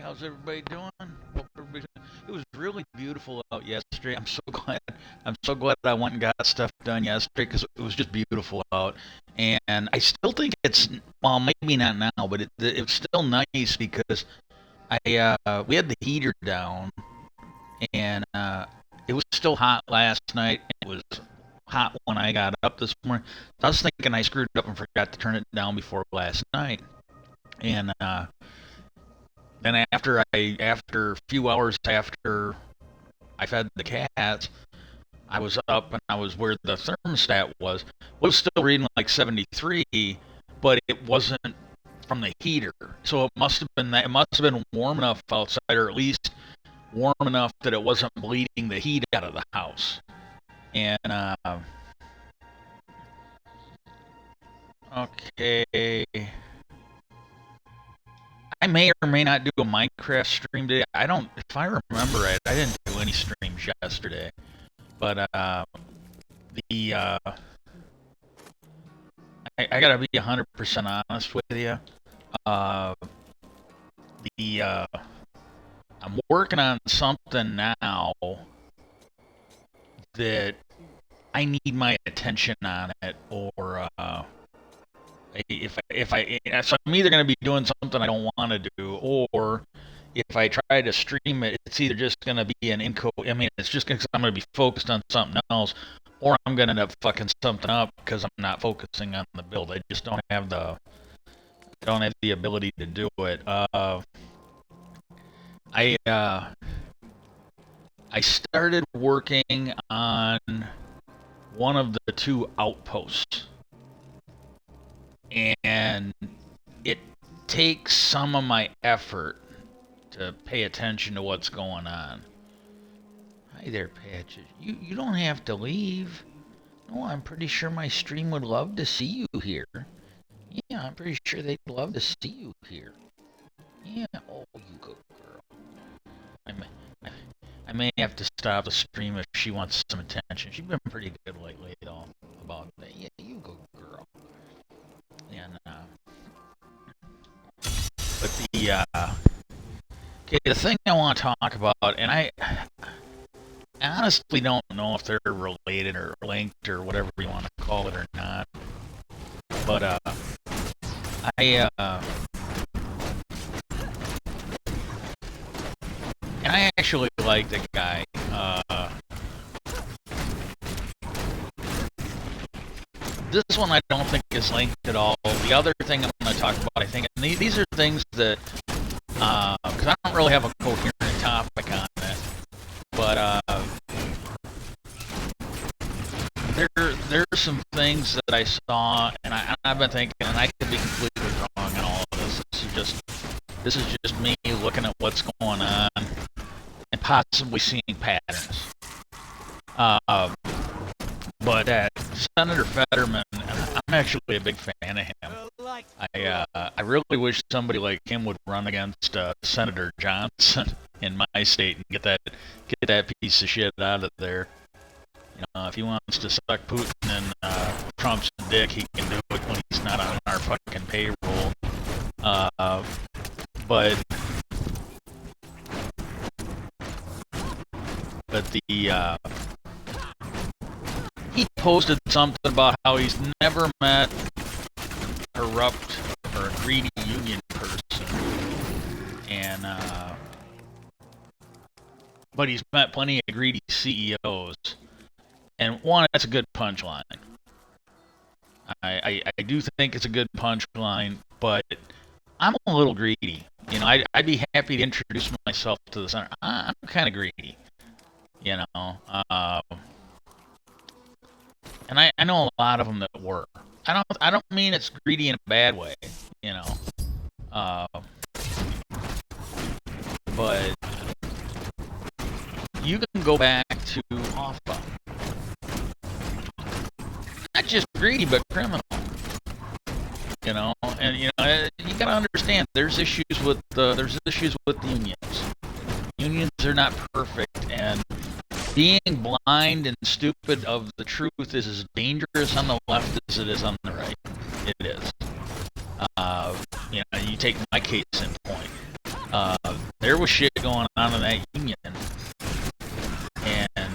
How's everybody doing? It was really beautiful out yesterday. I'm so glad. I'm so glad I went and got stuff done yesterday because it was just beautiful out. And I still think it's well, maybe not now, but it's still nice because I we had the heater down and it was still hot last night. It was hot when I got up this morning. I was thinking I screwed up and forgot to turn it down before last night, and then after a few hours after I fed the cats, I was up and I was where the thermostat was. It was still reading like 73, but it wasn't from the heater. So it must have been that it must have been warm enough outside, or at least warm enough that it wasn't bleeding the heat out of the house. And okay, I may or may not do a Minecraft stream today. I don't, if I remember right, I didn't do any streams yesterday. But the I gotta be 100% honest with you. The I'm working on something now that I need my attention on it, or so I'm either going to be doing something I don't want to do, or if I try to stream it, it's either just going to be an I mean, it's just because I'm going to be focused on something else, or I'm going to end up fucking something up because I'm not focusing on the build. I just don't have the ability to do it. I started working on one of the two outposts, and it takes some of my effort to pay attention to what's going on. Hi there, Patches. You don't have to leave. No, I'm pretty sure my stream would love to see you here. Yeah, I'm pretty sure they'd love to see you here. Yeah, oh, you good girl. I may have to stop the stream if she wants some attention. She's been pretty good lately, though, about that. Yeah, you good girl. And, but okay, the thing I want to talk about, and I honestly don't know if they're related or linked or whatever you want to call it or not, but, and I actually like the guy. This one I don't think is linked at all. The other thing I'm going to talk about, I think, and these are things that, because I don't really have a coherent topic on it, but there's some things that I saw, and I've been thinking, and I could be completely wrong on all of this. This is just me looking at what's going on and possibly seeing patterns. But Senator Fetterman, I'm actually a big fan of him. I really wish somebody like him would run against Senator Johnson in my state and get that piece of shit out of there. You know, if he wants to suck Putin and Trump's dick, he can do it when he's not on our fucking payroll. But he posted something about how he's never met a corrupt or a greedy union person, and but he's met plenty of greedy CEOs. And one, that's a good punchline. I do think it's a good punchline, but I'm a little greedy. You know, I'd be happy to introduce myself to the center. I'm kind of greedy, you know. And I know a lot of them that were. I don't mean it's greedy in a bad way, you know. But you can go back to Hoffa. Not just greedy, but criminal. You know, and you gotta understand there's issues with unions. Unions are not perfect, and being blind and stupid of the truth is as dangerous on the left as it is on the right. It is. You take my case in point. there was shit going on in that union, and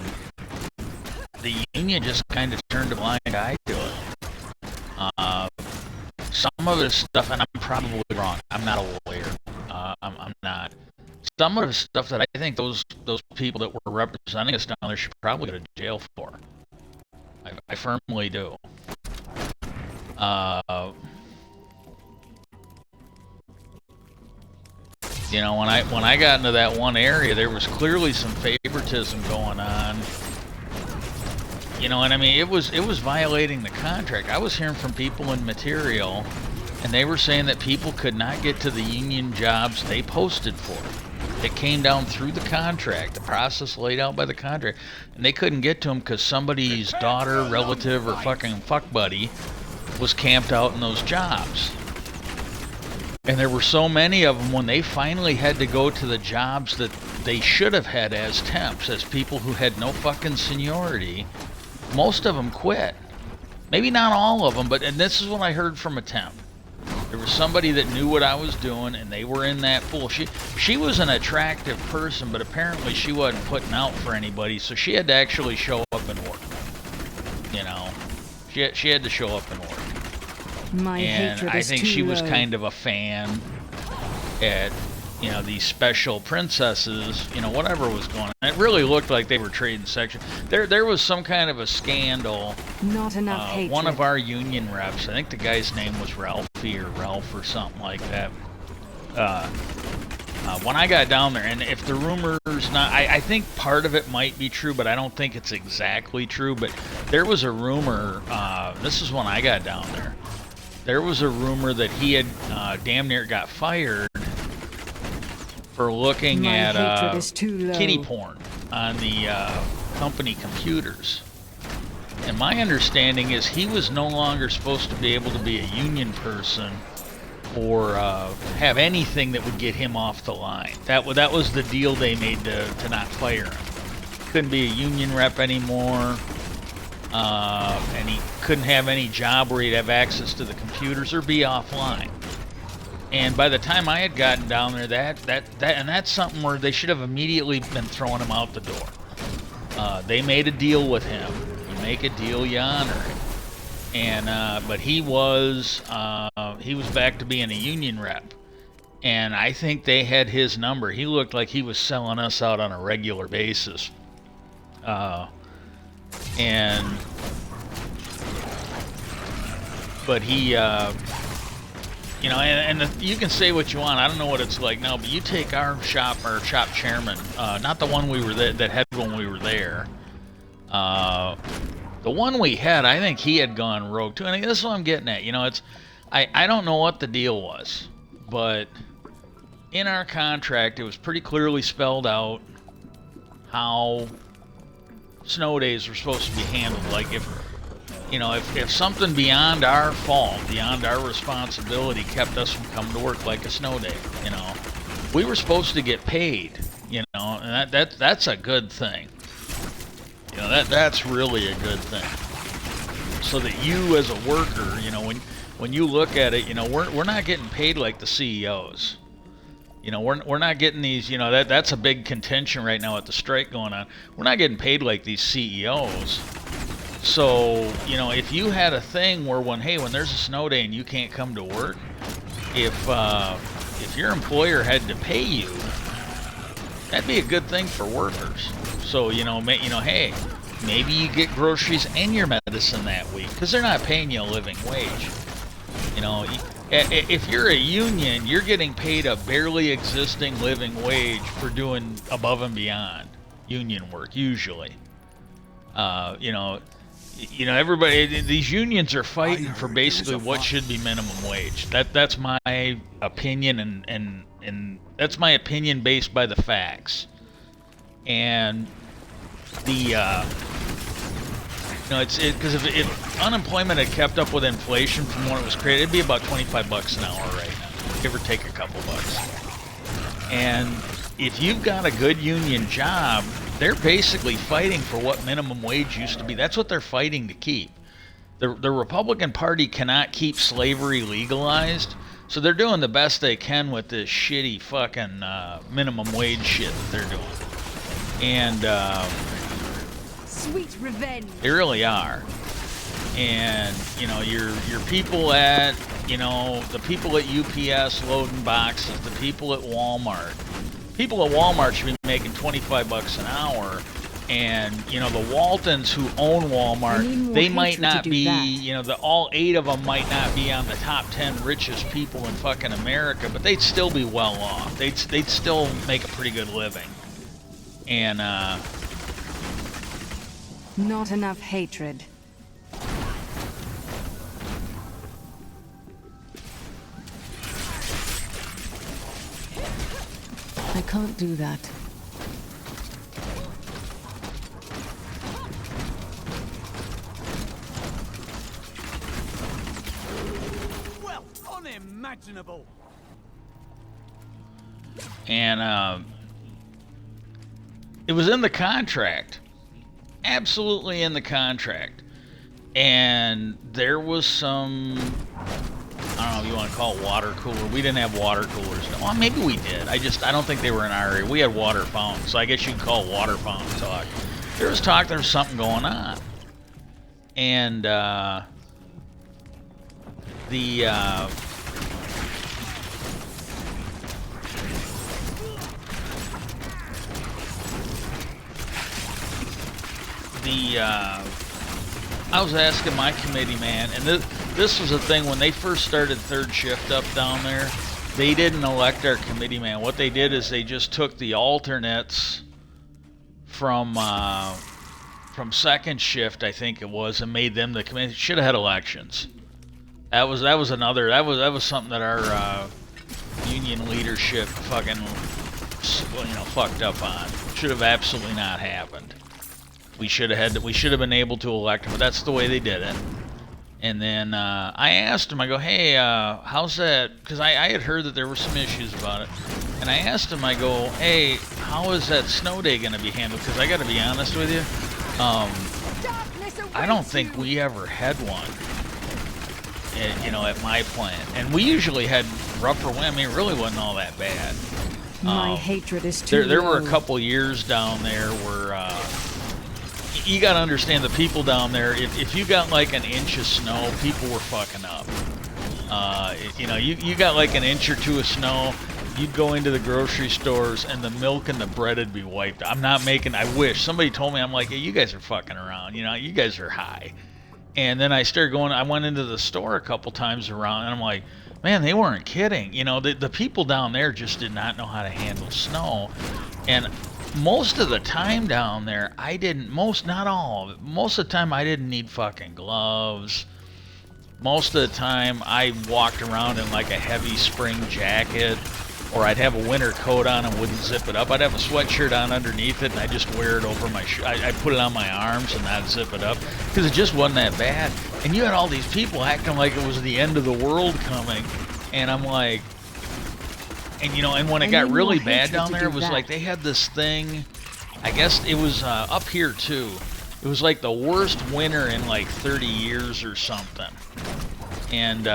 the union just kind of turned a blind eye to it. Some of the stuff, and I'm probably wrong. I'm not a lawyer. I'm not. Some of the stuff that I think those people that were representing us down there should probably go to jail for. I firmly do. You know, when I got into that one area, there was clearly some favoritism going on. You know, and I mean, it was violating the contract. I was hearing from people in material, and they were saying that people could not get to the union jobs they posted for. It came down through the contract, the process laid out by the contract, and they couldn't get to them because somebody's daughter, relative, or fucking fuck buddy was camped out in those jobs. And there were so many of them, when they finally had to go to the jobs that they should have had as temps, as people who had no fucking seniority, most of them quit. Maybe not all of them, but, and this is what I heard from a temp. There was somebody that knew what I was doing, and they were in that pool. She was an attractive person, but apparently she wasn't putting out for anybody, so she had to actually show up and work. You know, she had to show up and work. And I think she was kind of a fan at, you know, these special princesses, you know, whatever was going on. It really looked like they were trading sections. There was some kind of a scandal. Not enough hatred. One of our union reps, I think the guy's name was Ralphie or Ralph or something like that. When I got down there, and if the rumor's not, I think part of it might be true, but I don't think it's exactly true. But there was a rumor, this is when I got down there. There was a rumor that he had damn near got fired for looking at kitty porn on the company computers. And my understanding is he was no longer supposed to be able to be a union person or have anything that would get him off the line. That was the deal they made to not fire him. Couldn't be a union rep anymore. And he couldn't have any job where he'd have access to the computers or be offline. And by the time I had gotten down there, that's something where they should have immediately been throwing him out the door. They made a deal with him. You make a deal, you honor it. And but he was back to being a union rep. And I think they had his number. He looked like he was selling us out on a regular basis. But he, you know, you can say what you want. I don't know what it's like now, but you take our shop chairman, not the one we were that had when we were there. The one we had, I think he had gone rogue too. And this is what I'm getting at. You know, I don't know what the deal was, but in our contract, it was pretty clearly spelled out how snow days were supposed to be handled. Like if something beyond our fault, beyond our responsibility kept us from coming to work, like a snow day, you know, we were supposed to get paid, you know, and that's a good thing. You know, that's really a good thing. So that you as a worker, you know, when you look at it, you know, we're not getting paid like the CEOs. You know, we're not getting these, you know, that's a big contention right now with the strike going on. We're not getting paid like these CEOs. So, you know, if you had a thing where when there's a snow day and you can't come to work, if your employer had to pay you, that'd be a good thing for workers. So, you know, hey, maybe you get groceries and your medicine that week because they're not paying you a living wage. You know, if you're a union, you're getting paid a barely existing living wage for doing above and beyond union work, usually. You know, everybody, these unions are fighting for basically what should be minimum wage. That's my opinion, and that's my opinion based by the facts. And it's because if unemployment had kept up with inflation from when it was created, it'd be about $25 an hour right now, give or take a couple bucks. And if you've got a good union job, they're basically fighting for what minimum wage used to be. That's what they're fighting to keep. The Republican Party cannot keep slavery legalized, So they're doing the best they can with this shitty fucking minimum wage shit that they're doing. And Sweet revenge. they really are. And, you know, your people at, you know, the people at UPS loading boxes, the people at Walmart. People at Walmart should be making 25 bucks an hour. And, you know, the Waltons who own Walmart, they might not be, you know, all 8 of them might not be on the top 10 richest people in fucking America, but they'd still be well off. They'd still make a pretty good living. And, Not enough hatred. I can't do that. Well, unimaginable. And it was in the contract, absolutely in the contract. And there was some, I don't know if you want to call it water cooler. We didn't have water coolers. Well, maybe we did. I don't think they were in our area. We had water fountains, so I guess you could call it water fountain talk. There was talk there was something going on. And I was asking my committee man, and this was the thing when they first started third shift up down there. They didn't elect our committee man. What they did is they just took the alternates from second shift, I think it was, and made them the committee. Should have had elections. That was something that our union leadership fucking, you know, fucked up on. Should have absolutely not happened. We should have been able to elect him, but that's the way they did it. And then I asked him, I go, hey, how's that? Because I had heard that there were some issues about it. And I asked him, I go, hey, how is that snow day going to be handled? Because I got to be honest with you, I don't think we ever had one, you know, at my plant. And we usually had rougher wind. I mean, it really wasn't all that bad. My hatred is too There were a low. couple years down there where you got to understand the people down there. If you got like an inch of snow, people were fucking up. You know, you got like an inch or two of snow, you'd go into the grocery stores and the milk and the bread would be wiped. I'm not making, I wish. Somebody told me, I'm like, hey, you guys are fucking around. You know, you guys are high. And then I started going, I went into the store a couple times around and I'm like, man, they weren't kidding. You know, the people down there just did not know how to handle snow. And most of the time down there, not all of it, most of the time I didn't need fucking gloves. Most of the time I walked around in like a heavy spring jacket, or I'd have a winter coat on and wouldn't zip it up. I'd have a sweatshirt on underneath it and I'd just wear it over my I'd put it on my arms and not zip it up, because it just wasn't that bad. And you had all these people acting like it was the end of the world coming, and I'm like, and you know, and when it got really bad down there, it was like they had this thing, I guess it was up here too. It was like the worst winter in like 30 years or something. And, you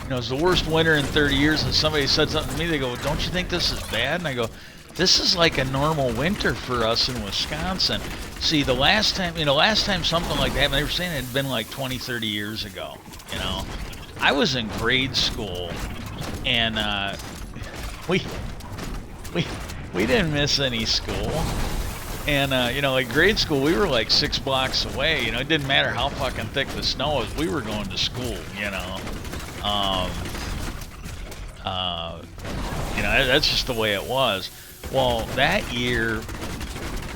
know, it was the worst winter in 30 years, and somebody said something to me, they go, don't you think this is bad? And I go, this is like a normal winter for us in Wisconsin. See, the last time something like that happened, they were saying it had been like 20, 30 years ago, you know. I was in grade school, and we didn't miss any school. And you know, like grade school, we were like 6 blocks away. You know, it didn't matter how fucking thick the snow was. We were going to school. You know, you know, that's just the way it was. Well, that year,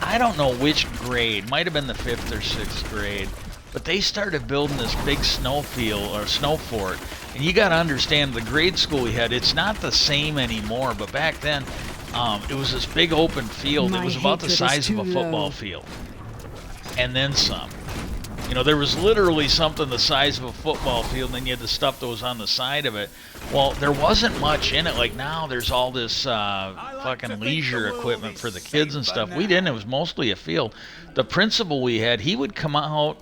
I don't know which grade. Might have been the 5th or 6th grade. But they started building this big snow field or snow fort. And you got to understand, the grade school we had, it's not the same anymore. But back then, it was this big open field. It was about the size of a football field. And then some. You know, there was literally something the size of a football field, and then you had the stuff that was on the side of it. Well, there wasn't much in it. Like now, there's all this fucking leisure equipment for the kids and stuff. We didn't. It was mostly a field. The principal we had, he would come out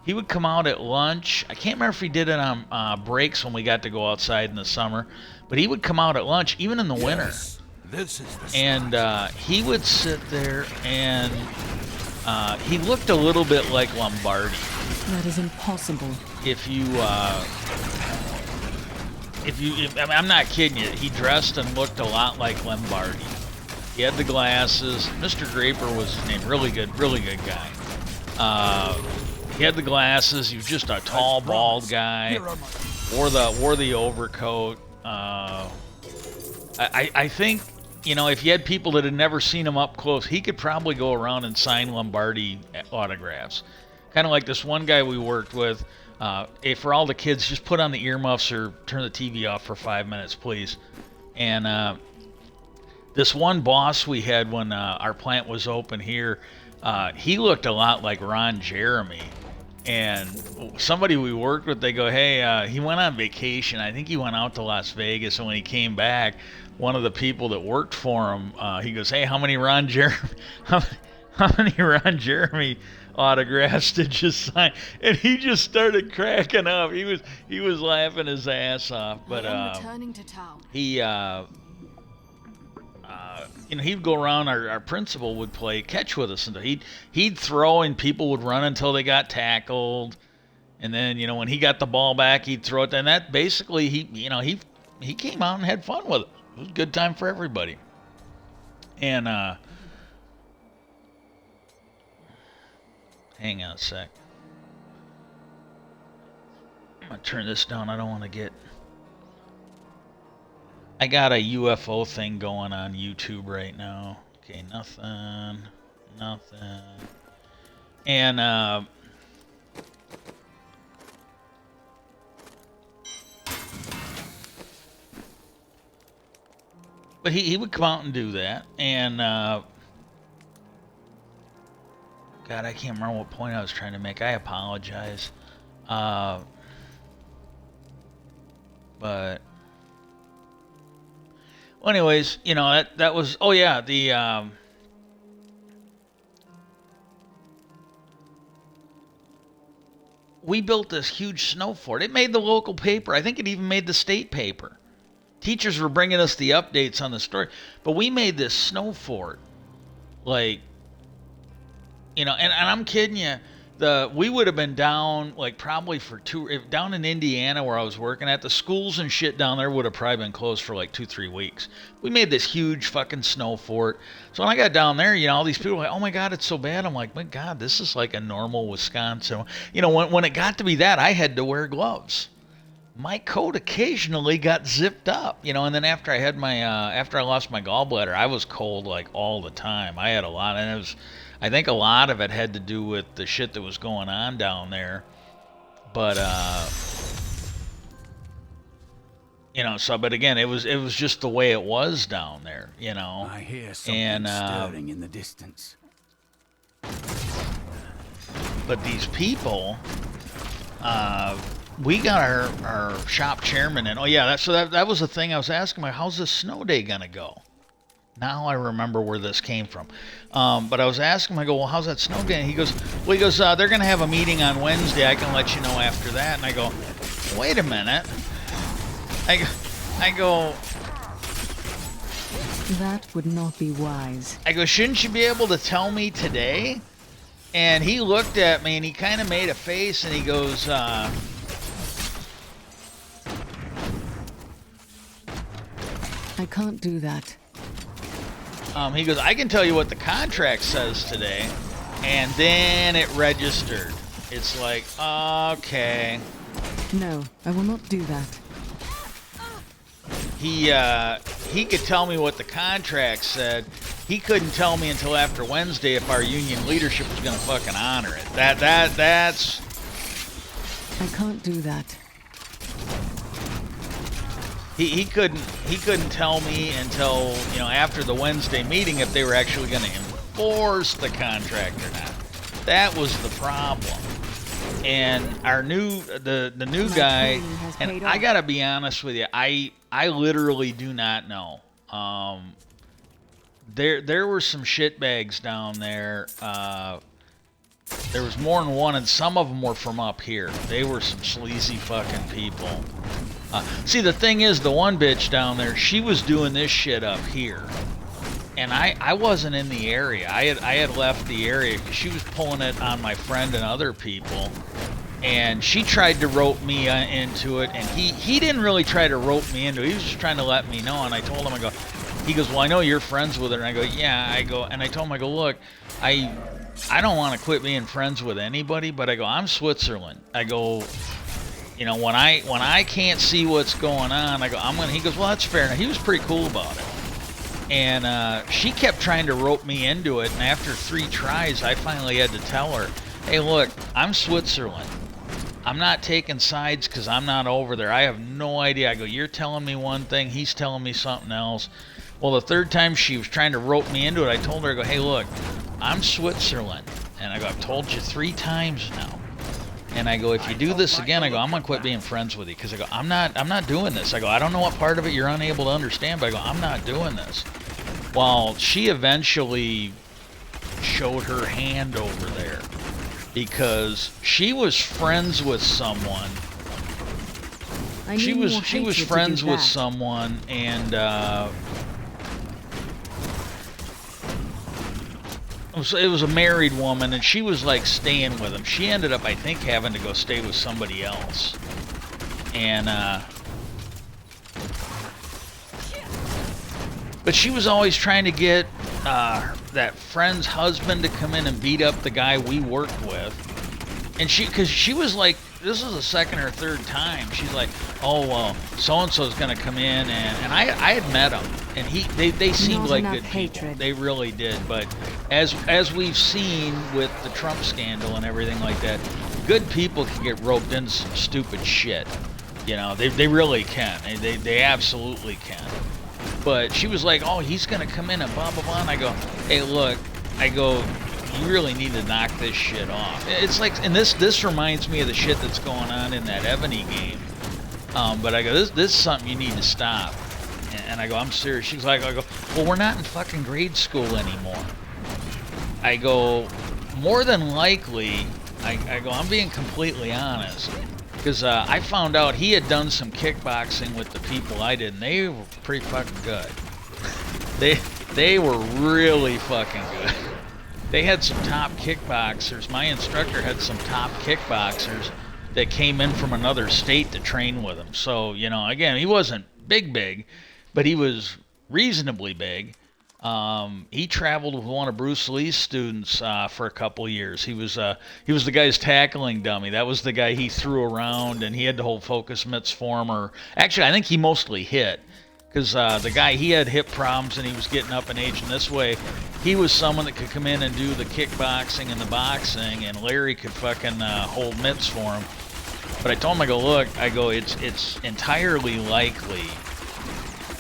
He would come out at lunch. I can't remember if he did it on breaks when we got to go outside in the summer, but he would come out at lunch, even in the winter. This is the And he would sit there, and he looked a little bit like Lombardi. That is impossible. I'm not kidding you. He dressed and looked a lot like Lombardi. He had the glasses. Mr. Draper was his name. Really good guy. He had the glasses. He was just a tall, bald guy. Wore the overcoat. I think, you know, if you had people that had never seen him up close, he could probably go around and sign Lombardi autographs. Kind of like this one guy we worked with. Hey, for all the kids, just put on the earmuffs or turn the TV off for 5 minutes, please. And this one boss we had when our plant was open here, he looked a lot like Ron Jeremy. And somebody we worked with, they go, hey, he went on vacation. I think he went out to Las Vegas, and when he came back, one of the people that worked for him, he goes, hey, how many Ron Jeremy autographs did you sign? And he just started cracking up. He was laughing his ass off. But returning to town. He you know, he'd go around. Our principal would play catch with us, and he'd throw, and people would run until they got tackled. And then, you know, when he got the ball back, he'd throw it. And that basically, he came out and had fun with it. It was a good time for everybody. And hang on a sec. I'm gonna turn this down. I don't want to get. I got a UFO thing going on YouTube right now. Okay, nothing. And but he would come out and do that. And God, I can't remember what point I was trying to make. I apologize. But well, anyways, you know, that was, oh yeah, we built this huge snow fort. It made the local paper. I think it even made the state paper. Teachers were bringing us the updates on the story, but we made this snow fort, like, you know, and I'm kidding you. We would have been down like probably for down in Indiana where I was working at, the schools and shit down there would have probably been closed for like 2-3 weeks. We made this huge fucking snow fort. So when I got down there, you know, all these people were like, oh my God, it's so bad. I'm like, my God, this is like a normal Wisconsin. You know, when it got to be that, I had to wear gloves. My coat occasionally got zipped up, you know, and then after I had after I lost my gallbladder, I was cold like all the time. I had a lot, and it was, I think a lot of it had to do with the shit that was going on down there. But you know, so but again, it was just the way it was down there, you know. I hear something stirring in the distance. But these people, we got our shop chairman in. Oh yeah, that was the thing I was asking him. How's this snow day gonna go? Now I remember where this came from. But I was asking him, I go, well, how's that snow day? He goes, they're gonna have a meeting on Wednesday. I can let you know after that. And I go, wait a minute. I go. That would not be wise. I go, shouldn't you be able to tell me today? And he looked at me and he kind of made a face and he goes, I can't do that. he goes, I can tell you what the contract says today. And then it registered. It's like, okay. No, I will not do that. He could tell me what the contract said. He couldn't tell me until after Wednesday if our union leadership was going to fucking honor it. That's... I can't do that. He couldn't tell me until, you know, after the Wednesday meeting if they were actually going to enforce the contract or not. That was the problem. And our new guy, and I gotta be honest with you, I literally do not know. There were some shitbags down there There was more than one, and some of them were from up here. They were some sleazy fucking people. See, the thing is, the one bitch down there, she was doing this shit up here. And I wasn't in the area. I had left the area because she was pulling it on my friend and other people. And she tried to rope me into it, and he didn't really try to rope me into it. He was just trying to let me know, and I told him, he goes, well, I know you're friends with her, and I go, yeah, and I told him, look, I don't want to quit being friends with anybody, but I go, I'm Switzerland. I go, you know, when I can't see what's going on, I go, he goes, well, that's fair. And he was pretty cool about it. And she kept trying to rope me into it, and after 3 tries, I finally had to tell her, hey, look, I'm Switzerland. I'm not taking sides because I'm not over there. I have no idea. I go, you're telling me one thing, he's telling me something else. Well, the 3rd time she was trying to rope me into it, I told her, I go, hey, look, I'm Switzerland. And I go, I've told you 3 times now. And I go, if you do this again, I go, I'm going to quit being friends with you. Because I go, I'm not doing this. I go, I don't know what part of it you're unable to understand, but I go, I'm not doing this. Well, she eventually showed her hand over there. Because she was friends with someone. She was friends with someone, and it was a married woman, and she was like staying with him. She ended up, I think, having to go stay with somebody else. And but she was always trying to get that friend's husband to come in and beat up the guy we worked with. And because she was like, this was the 2nd or 3rd time, she's like, oh, well, so-and-so's going to come in, and I had met them, and they seemed like good people. They really did. But as we've seen with the Trump scandal and everything like that, good people can get roped into some stupid shit. You know, they really can. They absolutely can. But she was like, oh, he's going to come in and blah, blah, blah. And I go, hey, look, you really need to knock this shit off. It's like, and this reminds me of the shit that's going on in that Ebony game. But I go, this is something you need to stop. And I go, I'm serious. She's like, I go, well, we're not in fucking grade school anymore. I go, more than likely, I go, I'm being completely honest. Because I found out he had done some kickboxing with the people I did, and they were pretty fucking good. They were really fucking good. They had some top kickboxers. My instructor had some top kickboxers that came in from another state to train with him. So, you know, again, he wasn't big, but he was reasonably big. He traveled with one of Bruce Lee's students for a couple years. He was the guy's tackling dummy. That was the guy he threw around, and he had to hold focus mitts for him. Or actually, I think he mostly hit. Because the guy, he had hip problems and he was getting up in age, and this way he was someone that could come in and do the kickboxing and the boxing, and Larry could fucking hold mitts for him. But I told him, I go, look, it's entirely likely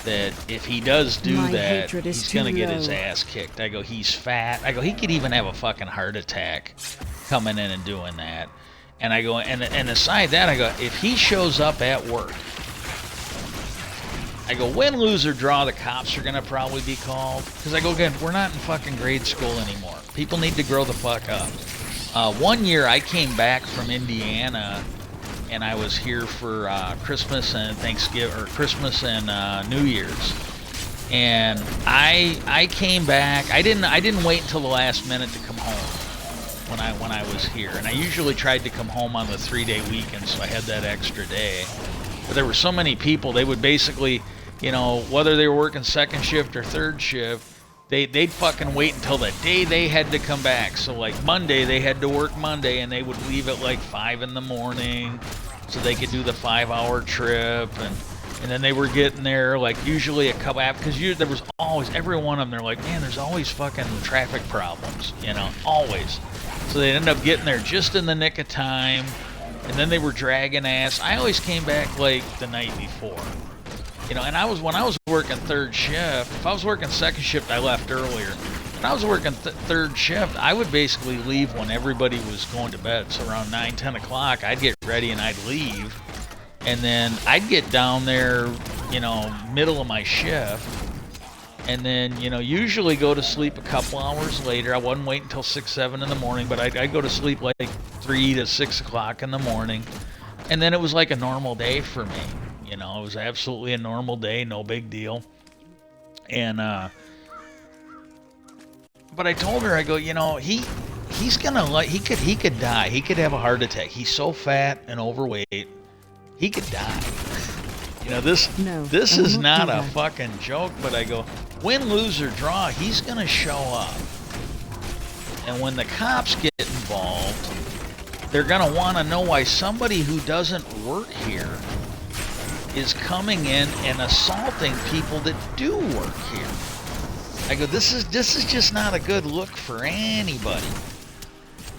that if he does do that, he's going to get his ass kicked. I go, he's fat. I go, he could even have a fucking heart attack coming in and doing that. And I go, and aside that, I go, if he shows up at work, I go, win, lose, or draw, the cops are going to probably be called. Because I go, again, we're not in fucking grade school anymore. People need to grow the fuck up. One year I came back from Indiana, and I was here for Christmas and Thanksgiving, or Christmas and New Year's. And I came back. I didn't wait until the last minute to come home when I was here. And I usually tried to come home on the 3-day weekend, so I had that extra day. But there were so many people, they would basically, you know, whether they were working 2nd shift or 3rd shift, they'd fucking wait until the day they had to come back. So like Monday, they had to work Monday, and they would leave at like 5 in the morning so they could do the 5-hour trip. And then they were getting there like usually a couple hours, because there was always, every one of them, they're like, man, there's always fucking traffic problems, you know, always. So they'd end up getting there just in the nick of time. And then they were dragging ass. I always came back like the night before. You know, and when I was working 3rd shift, if I was working 2nd shift, I left earlier. When I was working 3rd shift, I would basically leave when everybody was going to bed. So around 9, 10 o'clock, I'd get ready and I'd leave. And then I'd get down there, you know, middle of my shift. and then, you know, usually go to sleep a couple hours later. I wouldn't wait until 6, 7 in the morning, but I'd go to sleep like 3 to 6 o'clock in the morning. And then it was like a normal day for me. You know, it was absolutely a normal day, no big deal. And, but I told her, I go, you know, he's gonna he could die. He could have a heart attack. He's so fat and overweight, he could die. You know, this is not a fucking joke. But I go, win, lose, or draw, he's gonna show up. And when the cops get involved, they're gonna want to know why somebody who doesn't work here is coming in and assaulting people that do work here. I go, this is just not a good look for anybody.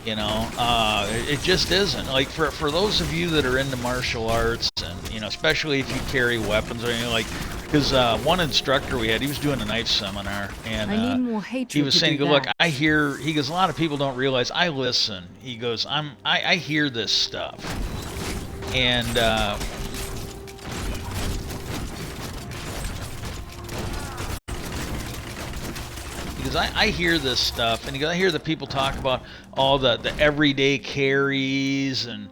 You know, it just isn't. Like, for those of you that are into martial arts, and, you know, especially if you carry weapons or anything, like, because one instructor we had, he was doing a knife seminar, and I need more hatred he was to saying, do look, that. I hear, he goes, a lot of people don't realize, I listen. He goes, I hear this stuff. And, because I hear this stuff, and I hear the people talk about all the everyday carries, and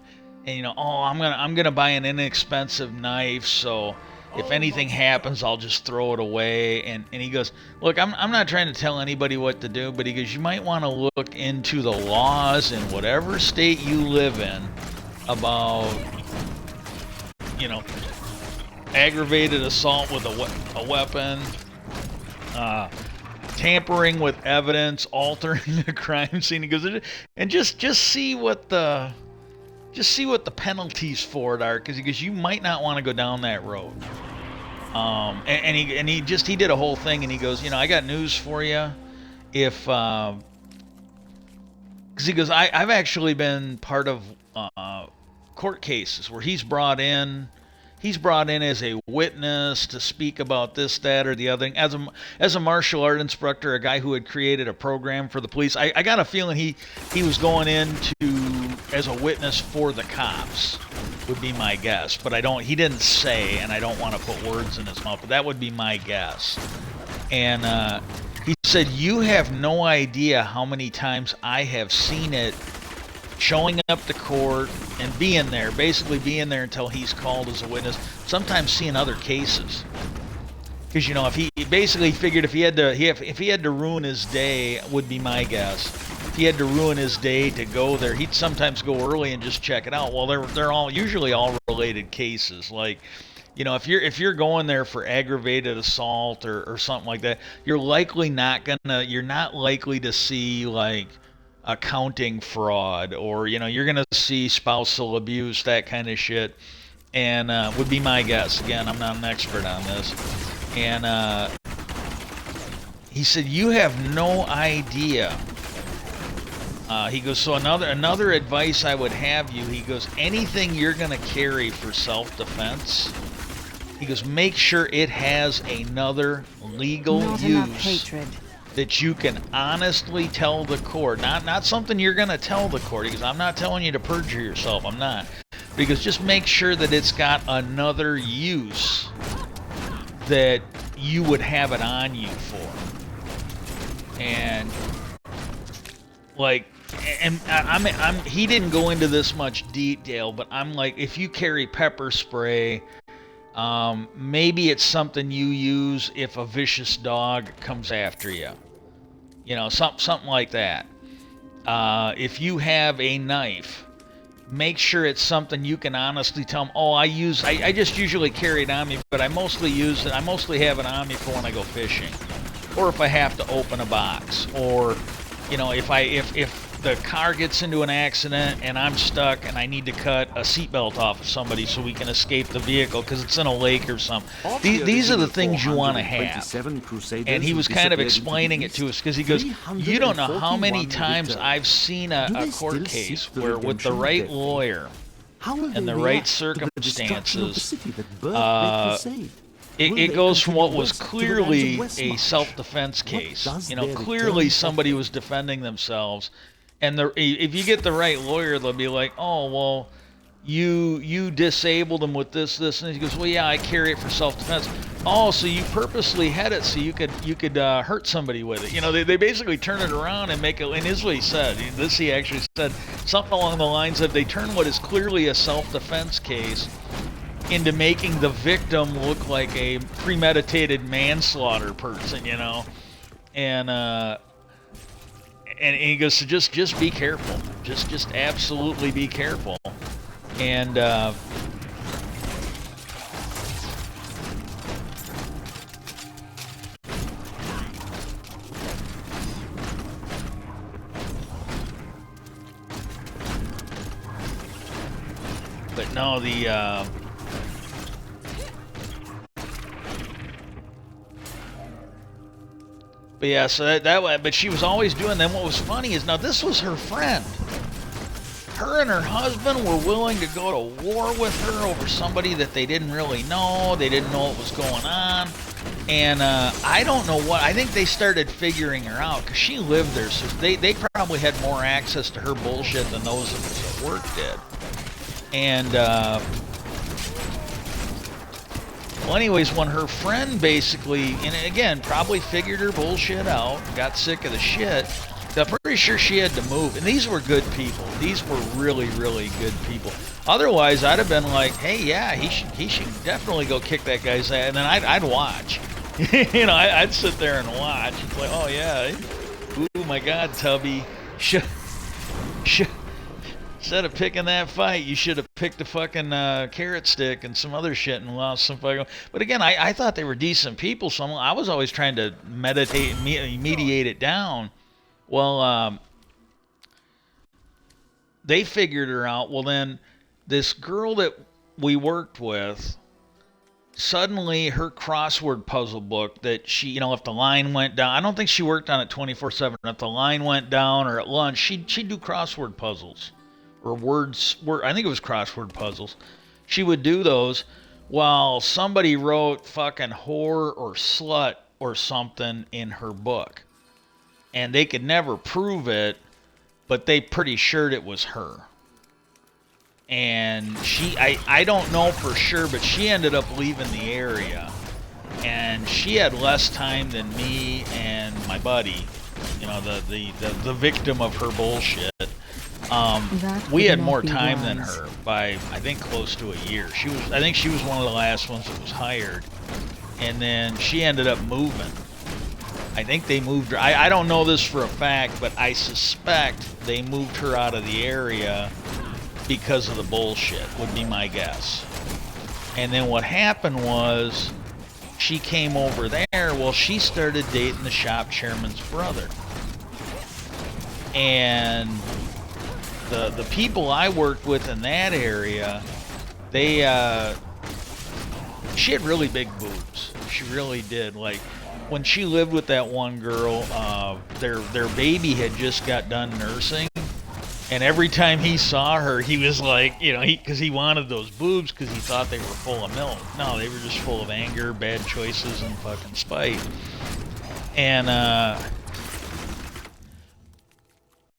you know, oh, I'm gonna buy an inexpensive knife, so if anything happens, I'll just throw it away. And he goes, look, I'm not trying to tell anybody what to do, but he goes, you might want to look into the laws in whatever state you live in about, you know, aggravated assault with a weapon, tampering with evidence, altering a crime scene. He goes, and just see what the penalties for it are, because you might not want to go down that road. And he did a whole thing, and he goes, you know, I got news for you. If because he goes, I've actually been part of court cases where he's brought in as a witness to speak about this, that, or the other thing. As a martial art instructor, a guy who had created a program for the police, I got a feeling he was going into as a witness for the cops, would be my guess. But he didn't say, and I don't want to put words in his mouth, but that would be my guess. And he said, you have no idea how many times I have seen it showing up to court and basically being there until he's called as a witness, sometimes seeing other cases. Because, you know, if he basically figured if he had to ruin his day, would be my guess, if he had to ruin his day to go there, he'd sometimes go early and just check it out. Well, they're usually all related cases. Like, you know, if you're going there for aggravated assault or something like that, you're not likely to see, like, accounting fraud, or, you know, you're gonna see spousal abuse, that kind of shit. And would be my guess. Again, I'm not an expert on this. And he said, you have no idea. He goes, so another advice I would have you, he goes, anything you're gonna carry for self-defense, he goes, make sure it has another legal Not enough use hatred. that you can honestly tell the court. Not something you're going to tell the court. Because I'm not telling you to perjure yourself. I'm not. Because just make sure that it's got another use that you would have it on you for. And, like, and he didn't go into this much detail, but I'm like, if you carry pepper spray, maybe it's something you use if a vicious dog comes after you. You know, something like that. If you have a knife, make sure it's something you can honestly tell them, oh, I just usually carry it on me, but I mostly have it on me for when I go fishing. Or if I have to open a box. Or, you know, if the car gets into an accident and I'm stuck and I need to cut a seatbelt off of somebody so we can escape the vehicle because it's in a lake or something. These are the things you want to have. And he was kind of explaining it to us, because he goes, you don't know how many times I've seen a court case where, with the right lawyer and the right circumstances, it goes from what was clearly a self-defense case. You know, clearly somebody was defending themselves. And if you get the right lawyer, they'll be like, oh, well, you disabled him with this, and he goes, well, yeah, I carry it for self-defense. Oh, so you purposely had it so you could hurt somebody with it. You know, they basically turn it around and make it, and this is what he said. This he actually said something along the lines of they turn what is clearly a self-defense case into making the victim look like a premeditated manslaughter person, you know, and he goes, so just be careful, just absolutely be careful, and but no, but yeah, so that way, but she was always doing them. What was funny is now this was her friend. Her and her husband were willing to go to war with her over somebody that they didn't really know. They didn't know what was going on. And I don't know what, I think they started figuring her out because she lived there. So they probably had more access to her bullshit than those of us at work did. And, well, anyways, when her friend basically, and again, probably figured her bullshit out, got sick of the shit, I'm pretty sure she had to move. And these were good people. These were really, really good people. Otherwise, I'd have been like, hey, yeah, he should definitely go kick that guy's ass. And then I'd watch. You know, I'd sit there and watch. It's like, oh, yeah. Ooh, my God, Tubby. Instead of picking that fight, you should have picked a fucking carrot stick and some other shit and lost some fucking... But again, I thought they were decent people, so I was always trying to meditate and mediate it down. Well, they figured her out. Well, then this girl that we worked with, suddenly her crossword puzzle book that she, you know, if the line went down, I don't think she worked on it 24/7. If the line went down or at lunch, she'd do crossword puzzles. Or I think it was crossword puzzles. She would do those while somebody wrote fucking whore or slut or something in her book. And they could never prove it, but they pretty sure it was her. And I don't know for sure, but she ended up leaving the area. And she had less time than me and my buddy, you know, the victim of her bullshit. We had more time than her by, I think, close to a year. I think she was one of the last ones that was hired. And then she ended up moving. I think they moved her. I don't know this for a fact, but I suspect they moved her out of the area because of the bullshit, would be my guess. And then what happened was she came over there. Well, she started dating the shop chairman's brother. And the people I worked with in that area, she had really big boobs. She really did. Like, when she lived with that one girl, their baby had just got done nursing, and every time he saw her, he was like, you know, because he wanted those boobs because he thought they were full of milk. No, they were just full of anger, bad choices, and fucking spite. And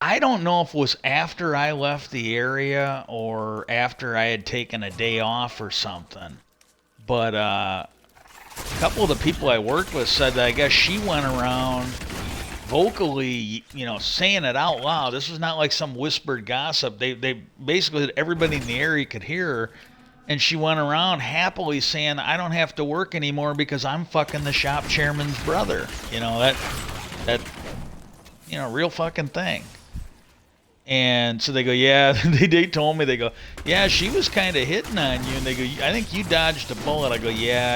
I don't know if it was after I left the area or after I had taken a day off or something, but a couple of the people I worked with said that I guess she went around vocally, you know, saying it out loud. This was not like some whispered gossip. They basically, everybody in the area could hear her, and she went around happily saying, I don't have to work anymore because I'm fucking the shop chairman's brother. You know, that you know, real fucking thing. And so they go, yeah, they told me, they go, yeah, she was kind of hitting on you. And they go, I think you dodged a bullet. I go, yeah.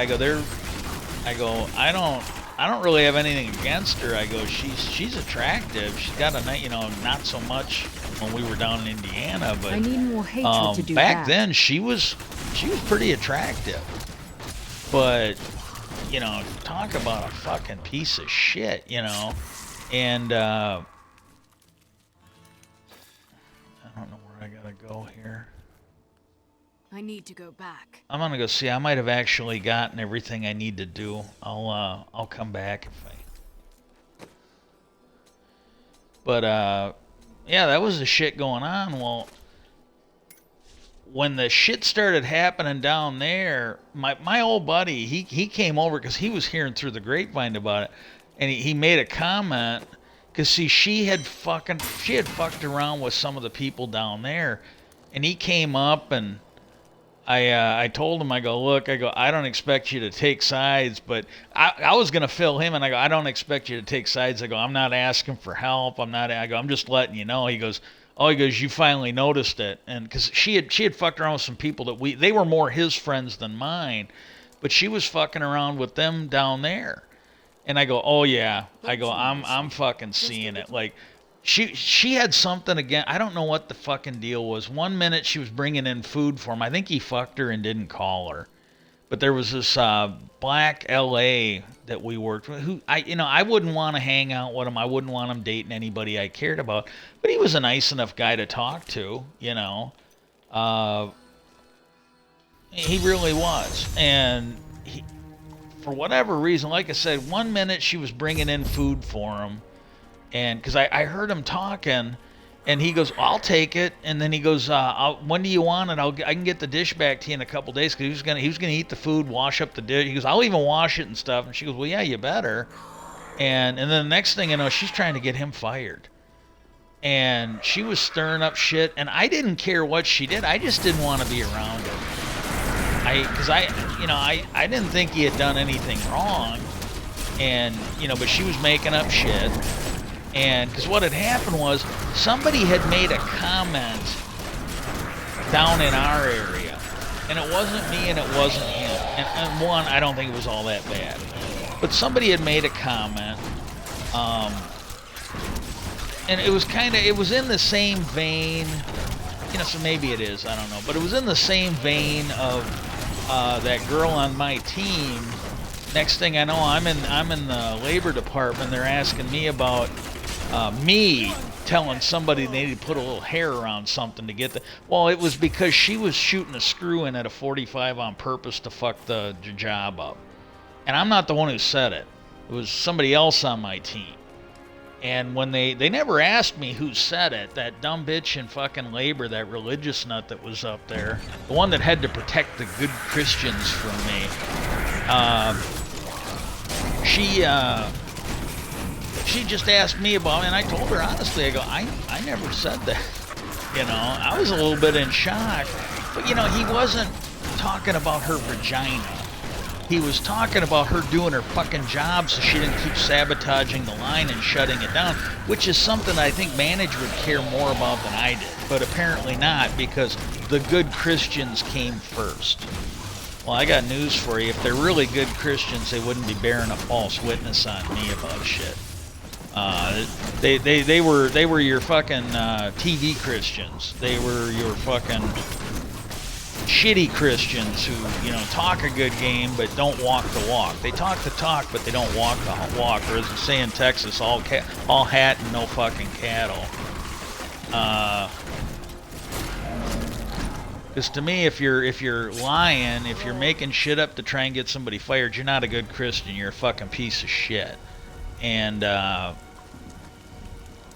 I don't really have anything against her. I go, she's attractive. She's got a, you know, not so much when we were down in Indiana, but I need more hatred to do back that. then she was pretty attractive. But, you know, talk about a fucking piece of shit, you know. And I don't know where I gotta go here. I need to go back. I'm gonna go see. I might have actually gotten everything I need to do. I'll come back if I. But yeah, that was the shit going on. Well, when the shit started happening down there, my old buddy, he came over because he was hearing through the grapevine about it, and he made a comment because see she had fucked around with some of the people down there, and he came up and I told him, I go, look, I don't expect you to take sides, but I was gonna fill him, and I go, I don't expect you to take sides. I go, I'm not asking for help. I'm just letting you know. He goes, oh, he goes, you finally noticed it, and because she had fucked around with some people that they were more his friends than mine, but she was fucking around with them down there, and I go, oh yeah, I go, I'm fucking seeing it, like. She had something again. I don't know what the fucking deal was. One minute she was bringing in food for him. I think he fucked her and didn't call her. But there was this black LA that we worked with who I wouldn't want to hang out with him. I wouldn't want him dating anybody I cared about. But he was a nice enough guy to talk to, you know. He really was. And for whatever reason, like I said, one minute she was bringing in food for him. And because I heard him talking, and he goes, I'll take it. And then he goes, when do you want it? I can get the dish back to you in a couple days, because he was gonna eat the food, wash up the dish. He goes, I'll even wash it and stuff. And she goes, well, yeah, you better. And then the next thing you know, she's trying to get him fired. And she was stirring up shit, and I didn't care what she did. I just didn't want to be around her. Because I didn't think he had done anything wrong. And, but she was making up shit. And because what had happened was somebody had made a comment down in our area, and it wasn't me and it wasn't him. And one, I don't think it was all that bad, but somebody had made a comment, and it was in the same vein, so maybe it is, I don't know, but it was in the same vein of that girl on my team. Next thing I know, I'm in the labor department. They're asking me about me telling somebody they need to put a little hair around something to get the. Well, it was because she was shooting a screw in at a 45 on purpose to fuck the job up, and I'm not the one who said it. It was somebody else on my team. And when they never asked me who said it, that dumb bitch in fucking labor, that religious nut that was up there, the one that had to protect the good Christians from me. She just asked me about it, and I told her honestly, I go, I never said that. I was a little bit in shock. But, he wasn't talking about her vagina. He was talking about her doing her fucking job so she didn't keep sabotaging the line and shutting it down, which is something I think management would care more about than I did. But apparently not, because the good Christians came first. Well, I got news for you. If they're really good Christians, they wouldn't be bearing a false witness on me about shit. They were your fucking TV Christians. They were your fucking shitty Christians who, talk a good game but don't walk the walk. They talk the talk but they don't walk the walk. Or as they say in Texas, all hat and no fucking cattle. Because to me, if you're lying, if you're making shit up to try and get somebody fired, you're not a good Christian. You're a fucking piece of shit. And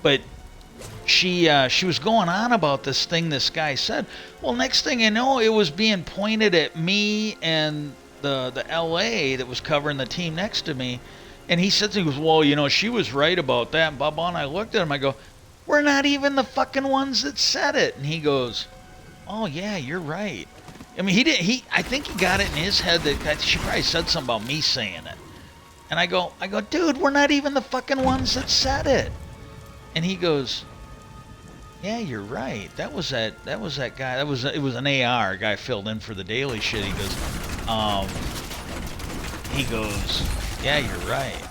but she was going on about this thing this guy said. Well, next thing you know, it was being pointed at me and the LA that was covering the team next to me. And he said, he goes, well, she was right about that, blah, blah. And I looked at him, I go, we're not even the fucking ones that said it. And he goes, oh yeah, you're right. I mean, I think he got it in his head that she probably said something about me saying it. And I go, dude, we're not even the fucking ones that said it. And he goes, yeah, you're right. That was that guy. It was an AR guy filled in for the daily shit. He goes, yeah, you're right.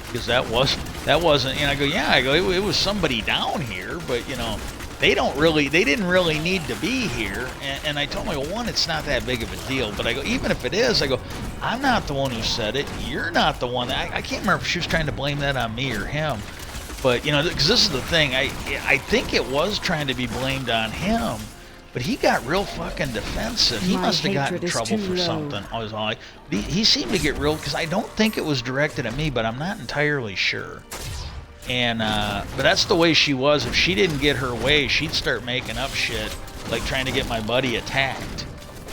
Because that wasn't, I go, yeah, it was somebody down here, but they didn't really need to be here. And I told him, I go, one, it's not that big of a deal. But I go, even if it is, I go, I'm not the one who said it. You're not the one. I can't remember if she was trying to blame that on me or him. But, because this is the thing. I think it was trying to be blamed on him. But he got real fucking defensive. He must have gotten in trouble for something. He seemed to get real, because I don't think it was directed at me, but I'm not entirely sure. And but that's the way she was. If she didn't get her way, she'd start making up shit. like trying to get my buddy attacked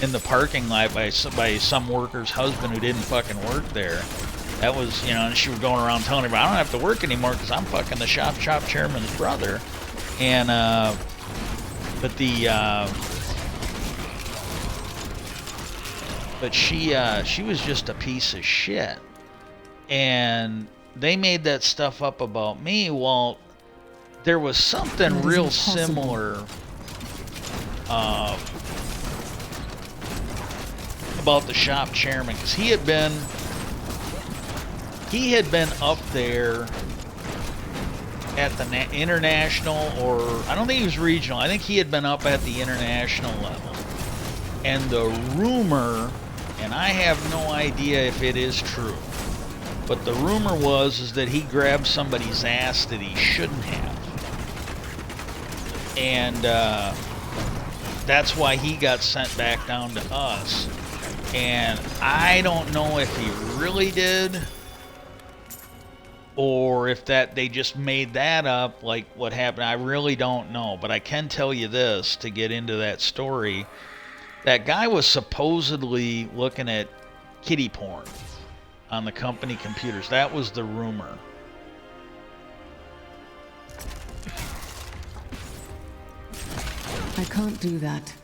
in the parking lot by some worker's husband who didn't fucking work there. That was, you know, and she was going around telling everybody, I don't have to work anymore because I'm fucking the shop chairman's brother. And, but she was just a piece of shit. And they made that stuff up about me. Well, there was something That is real impossible. similar about the shop chairman, because he had been up there at the international, or I don't think he was regional. I think he had been up at the international level. And the rumor, and I have no idea if it is true, but the rumor is that he grabbed somebody's ass that he shouldn't have. And that's why he got sent back down to us. And I don't know if he really did, or if they just made that up, like what happened. I really don't know. But I can tell you this, to get into that story. That guy was supposedly looking at kiddie porn on the company computers. That was the rumor. I can't do that.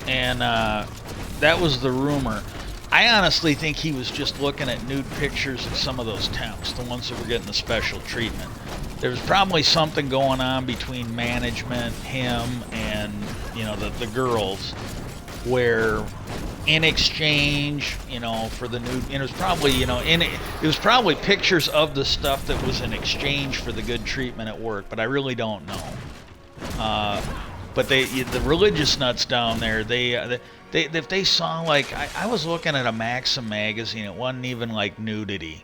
And that was the rumor. I honestly think he was just looking at nude pictures of some of those temps, the ones that were getting the special treatment. There was probably something going on between management, him, and, you know, the girls, where in exchange, you know, for the nude, and it was probably, you know, it was probably pictures of the stuff that was in exchange for the good treatment at work, but I really don't know. But the religious nuts down there, if they saw, like, I was looking at a Maxim magazine, it wasn't even like nudity,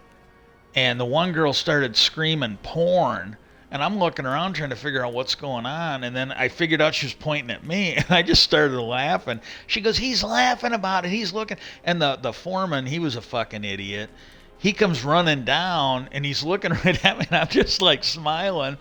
and the one girl started screaming porn, and I'm looking around trying to figure out what's going on, and then I figured out she was pointing at me, and I just started laughing. She goes, he's laughing about it, he's looking, and the foreman, he was a fucking idiot. He comes running down, and he's looking right at me, and I'm just like smiling.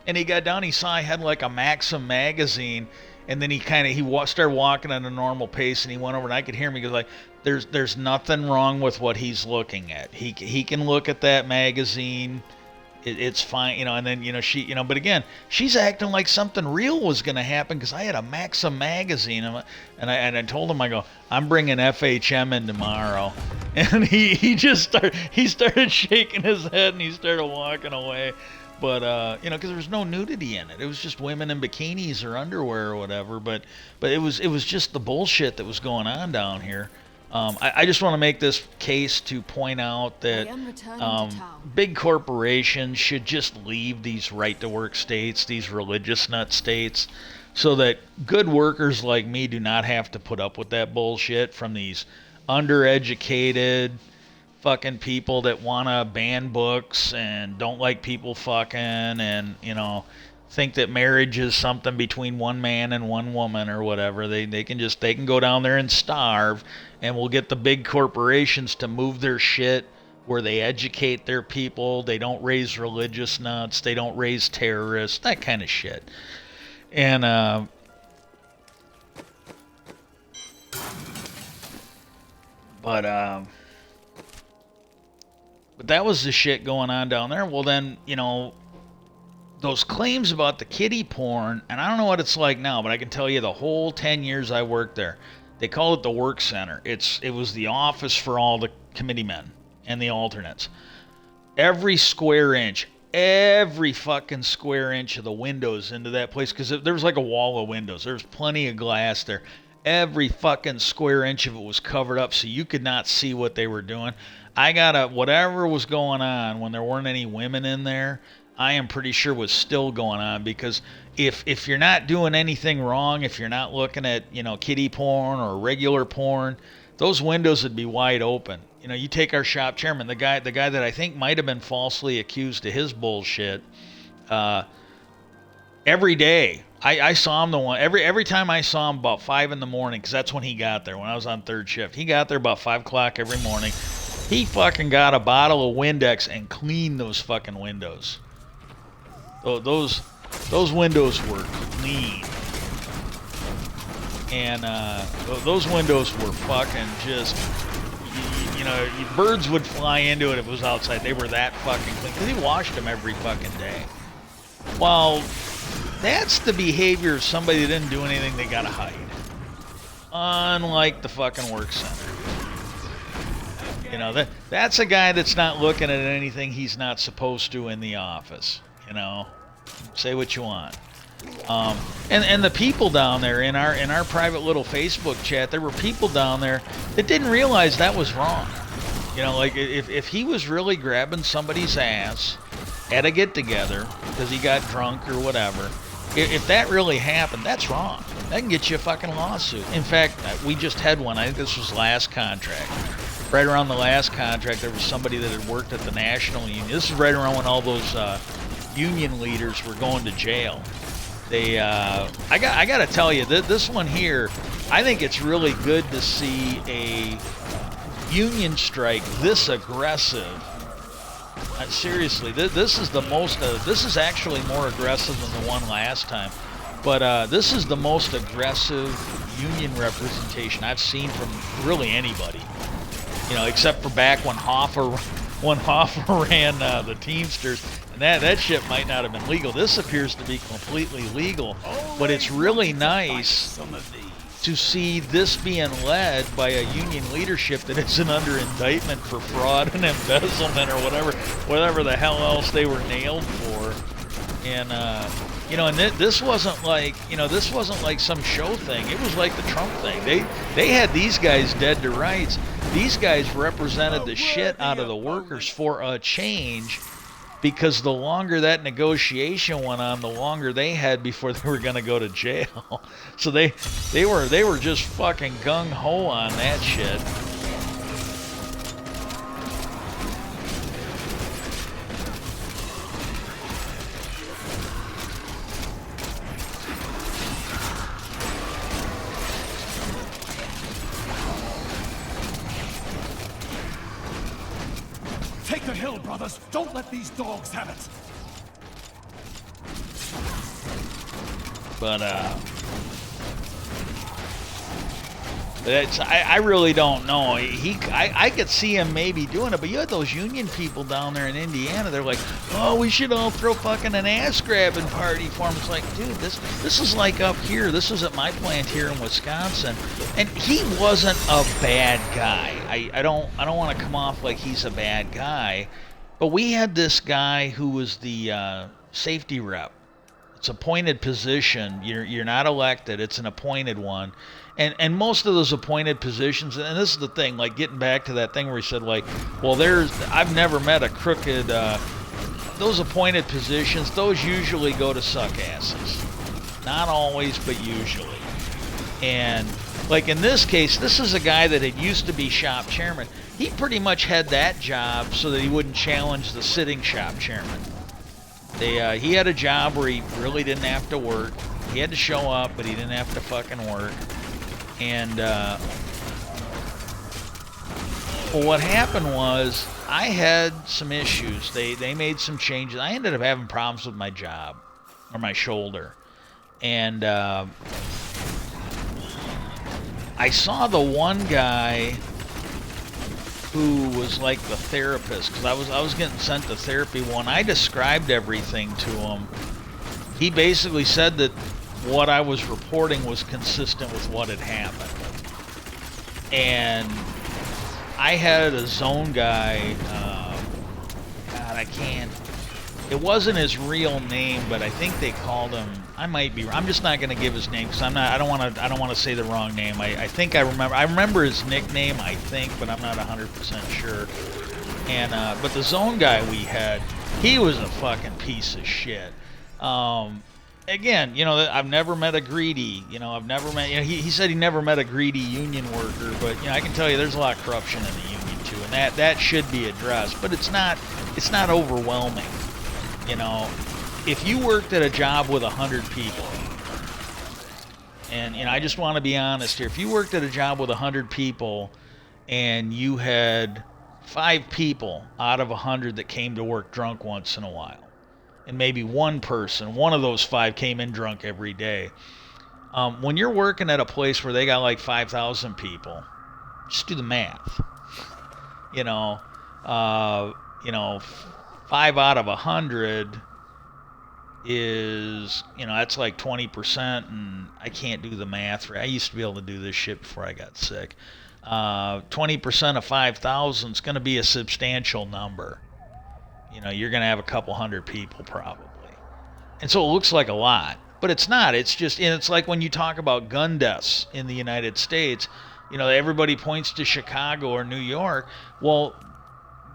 And he got down, he saw I had like a Maxim magazine, and then he started walking at a normal pace, and he went over, and I could hear him. He goes like, there's nothing wrong with what he's looking at. He can look at that magazine. It's fine, you know. And then, you know, she, you know, but again, she's acting like something real was going to happen because I had a Maxim magazine, and I told him, I go, I'm bringing FHM in tomorrow, and he started shaking his head, and he started walking away. But you know, because there was no nudity in it. It was just women in bikinis or underwear or whatever. But it was just the bullshit that was going on down here. I just want to make this case to point out that I am returning to town. big corporations should just leave these right-to-work states, these religious nut states, so that good workers like me do not have to put up with that bullshit from these undereducated fucking people that want to ban books and don't like people fucking, and, you know, think that marriage is something between one man and one woman or whatever. They can go down there and starve, and we'll get the big corporations to move their shit where they educate their people. They don't raise religious nuts. They don't raise terrorists, that kind of shit. And but that was the shit going on down there. Well, then, you know, those claims about the kiddie porn, and I don't know what it's like now, but I can tell you the whole 10 years I worked there, they call it the work center. It was the office for all the committeemen and the alternates. Every fucking square inch of the windows into that place, because there was like a wall of windows. There was plenty of glass there. Every fucking square inch of it was covered up so you could not see what they were doing. Whatever was going on when there weren't any women in there, I am pretty sure was still going on, because if you're not doing anything wrong, if you're not looking at, you know, kiddie porn or regular porn, those windows would be wide open. You know, you take our shop chairman, the guy that I think might have been falsely accused of his bullshit, every day. I saw him every time I saw him about 5 in the morning, because that's when he got there, when I was on third shift. He got there about 5 o'clock every morning. He fucking got a bottle of Windex and cleaned those fucking windows. those windows were clean. And those windows were fucking just, you know, birds would fly into it if it was outside. They were that fucking clean because he washed them every fucking day. Well, that's the behavior of somebody that didn't do anything they gotta hide. Unlike the fucking work center. You know, that's a guy that's not looking at anything he's not supposed to in the office. You know, say what you want. And the people down there in our private little Facebook chat, there were people down there that didn't realize that was wrong. You know, like if he was really grabbing somebody's ass at a get together because he got drunk or whatever, if that really happened, that's wrong. That can get you a fucking lawsuit. In fact, we just had one. I think this was last contract. Right around the last contract, there was somebody that had worked at the National Union. This is right around when all those union leaders were going to jail. They, I got to tell you, this one here, I think it's really good to see a union strike this aggressive. Seriously, this is the most. This is actually more aggressive than the one last time. But this is the most aggressive union representation I've seen from really anybody. You know, except for back when Hoffa ran the Teamsters. That shit might not have been legal. This appears to be completely legal, but it's really nice to see this being led by a union leadership that isn't under indictment for fraud and embezzlement or whatever the hell else they were nailed for. And you know, and this wasn't like, you know, this wasn't like some show thing. It was like the Trump thing. They had these guys dead to rights. These guys represented the shit out of the workers for a change. Because the longer that negotiation went on, the longer they had before they were going to go to jail. So they were just fucking gung-ho on that shit. Take the hill, brothers! Don't let these dogs have it! But I really don't know. I could see him maybe doing it, but you had those union people down there in Indiana. They're like, oh, we should all throw fucking an ass grabbing party for him. It's like, dude, this is like up here. This is at my plant here in Wisconsin, and he wasn't a bad guy. I don't want to come off like he's a bad guy, but we had this guy who was the safety rep. It's appointed position. You're not elected. It's an appointed one. And most of those appointed positions, and this is the thing, like getting back to that thing where he said, like, well, I've never met a crooked, those appointed positions, those usually go to suck asses. Not always, but usually. And, like in this case, this is a guy that had used to be shop chairman. He pretty much had that job so that he wouldn't challenge the sitting shop chairman. He had a job where he really didn't have to work. He had to show up, but he didn't have to fucking work. And well, what happened was I had some issues. They made some changes. I ended up having problems with my job or my shoulder. And I saw the one guy who was like the therapist, because I was getting sent to therapy. When I described everything to him, he basically said that what I was reporting was consistent with what had happened. And I had a zone guy, God, I can't, it wasn't his real name, but I think they called him, I'm just not going to give his name because I don't want to say the wrong name. I think I remember his nickname, I think, but I'm not 100% sure. And but the zone guy we had, he was a fucking piece of shit. Again, you know, I've never met a greedy, you know, he said he never met a greedy union worker, but, you know, I can tell you there's a lot of corruption in the union too, and that should be addressed, but it's not overwhelming. You know, if you worked at a job with 100 people, and, you know, I just want to be honest here, if you worked at a job with 100 people and you had 5 people out of 100 that came to work drunk once in a while, and maybe one person, one of those 5 came in drunk every day. When you're working at a place where they got like 5,000 people, just do the math. You know, 5 out of 100 is, that's like 20%, and I can't do the math. I used to be able to do this shit before I got sick. 20% of 5,000 is going to be a substantial number. You're going to have a couple hundred people probably. And so it looks like a lot, but it's not. It's just, and it's like when you talk about gun deaths in the United States, everybody points to Chicago or New York. Well,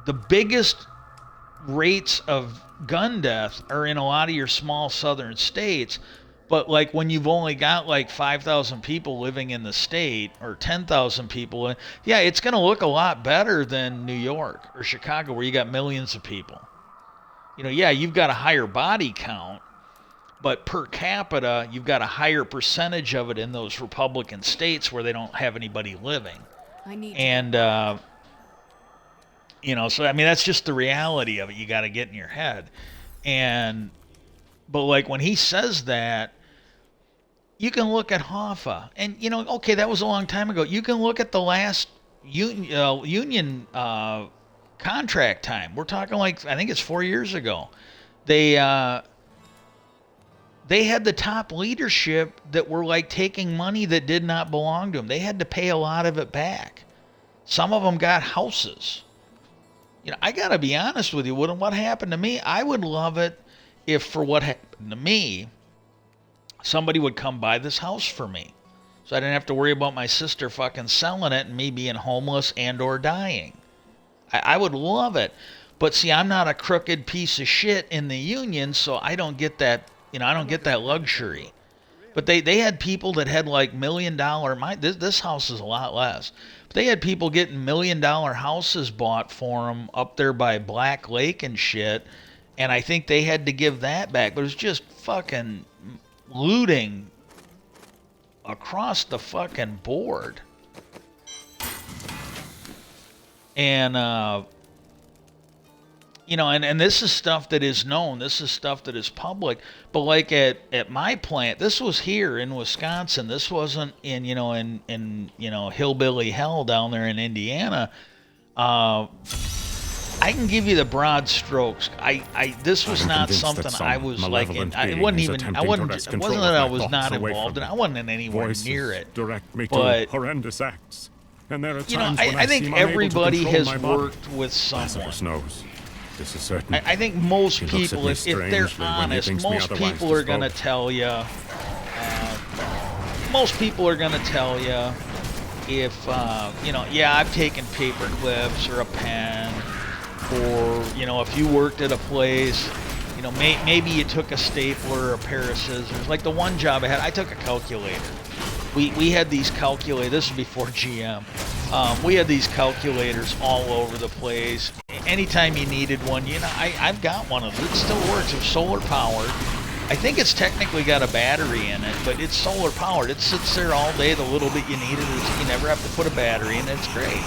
the biggest rates of gun death are in a lot of your small southern states, but like when you've only got like 5,000 people living in the state or 10,000 people, yeah, it's going to look a lot better than New York or Chicago where you got millions of people. Yeah, you've got a higher body count, but per capita, you've got a higher percentage of it in those Republican states where they don't have anybody living. So I mean, that's just the reality of it. You got to get in your head. But like when he says that, you can look at Hoffa, and okay, that was a long time ago. You can look at the last union contract time. We're talking like, I think it's 4 years ago. They had the top leadership that were like taking money that did not belong to them. They had to pay a lot of it back. Some of them got houses. I got to be honest with you. What happened to me, I would love it if for what happened to me, somebody would come buy this house for me. So I didn't have to worry about my sister fucking selling it and me being homeless and or dying. I would love it. But see, I'm not a crooked piece of shit in the union, so I don't get that, I don't get that luxury. But they had people that had like $1 million, this house is a lot less. But they had people getting $1 million houses bought for them up there by Black Lake and shit. And I think they had to give that back. But it was just fucking looting across the fucking board. And, and this is stuff that is known. This is stuff that is public. But like at my plant, this was here in Wisconsin. This wasn't in, in hillbilly hell down there in Indiana. I can give you the broad strokes. This was not something I was like in. It wasn't even. It wasn't that I was not involved in. I wasn't anywhere near it. But horrendous acts. And there are I think everybody has worked with someone. This is certain. I think most people, if they're honest, most people are going to tell you. Most people are going to tell you if I've taken paper clips or a pen, or if you worked at a place, maybe you took a stapler or a pair of scissors. Like the one job I had, I took a calculator. We had these calculators. This was before GM. We had these calculators all over the place. Anytime you needed one, I've got one of them. It still works. It's solar powered. I think it's technically got a battery in it, but it's solar powered. It sits there all day. The little bit you need it is you never have to put a battery in. It's great.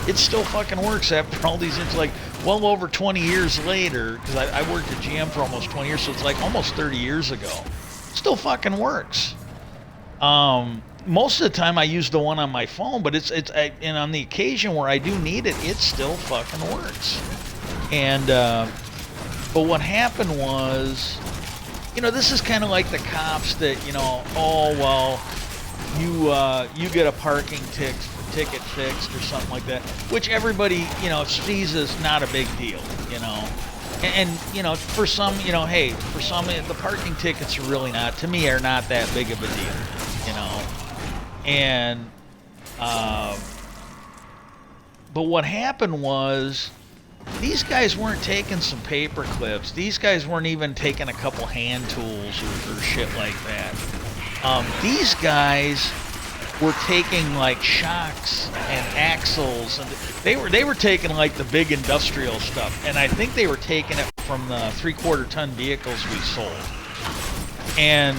It still fucking works after all these. It's like well over 20 years later, because I worked at GM for almost 20 years, so it's like almost 30 years ago. Still fucking works. Most of the time I use the one on my phone, but and on the occasion where I do need it, it still fucking works. And but what happened was, this is kind of like the cops that, you get a parking ticket fixed or something like that, which everybody, sees as not a big deal, And for some, for some, the parking tickets are really not, to me, are not that big of a deal, And, but what happened was, these guys weren't taking some paper clips. These guys weren't even taking a couple hand tools or shit like that. These guys were taking like shocks and axles, and they were taking like the big industrial stuff. And I think they were taking it from the 3/4 ton vehicles we sold. And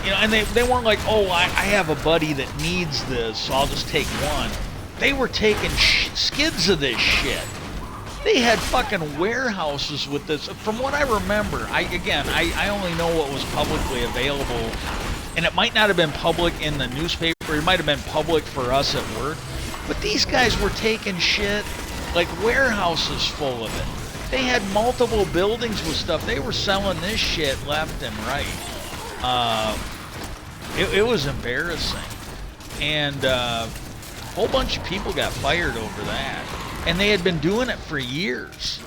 and they weren't like, oh, I have a buddy that needs this, so I'll just take one. They were taking skids of this shit. They had fucking warehouses with this. From what I remember, I only know what was publicly available, and it might not have been public in the newspaper. It might have been public for us at work. But these guys were taking shit like warehouses full of it. They had multiple buildings with stuff. They were selling this shit left and right. It was embarrassing. And a whole bunch of people got fired over that. And they had been doing it for years.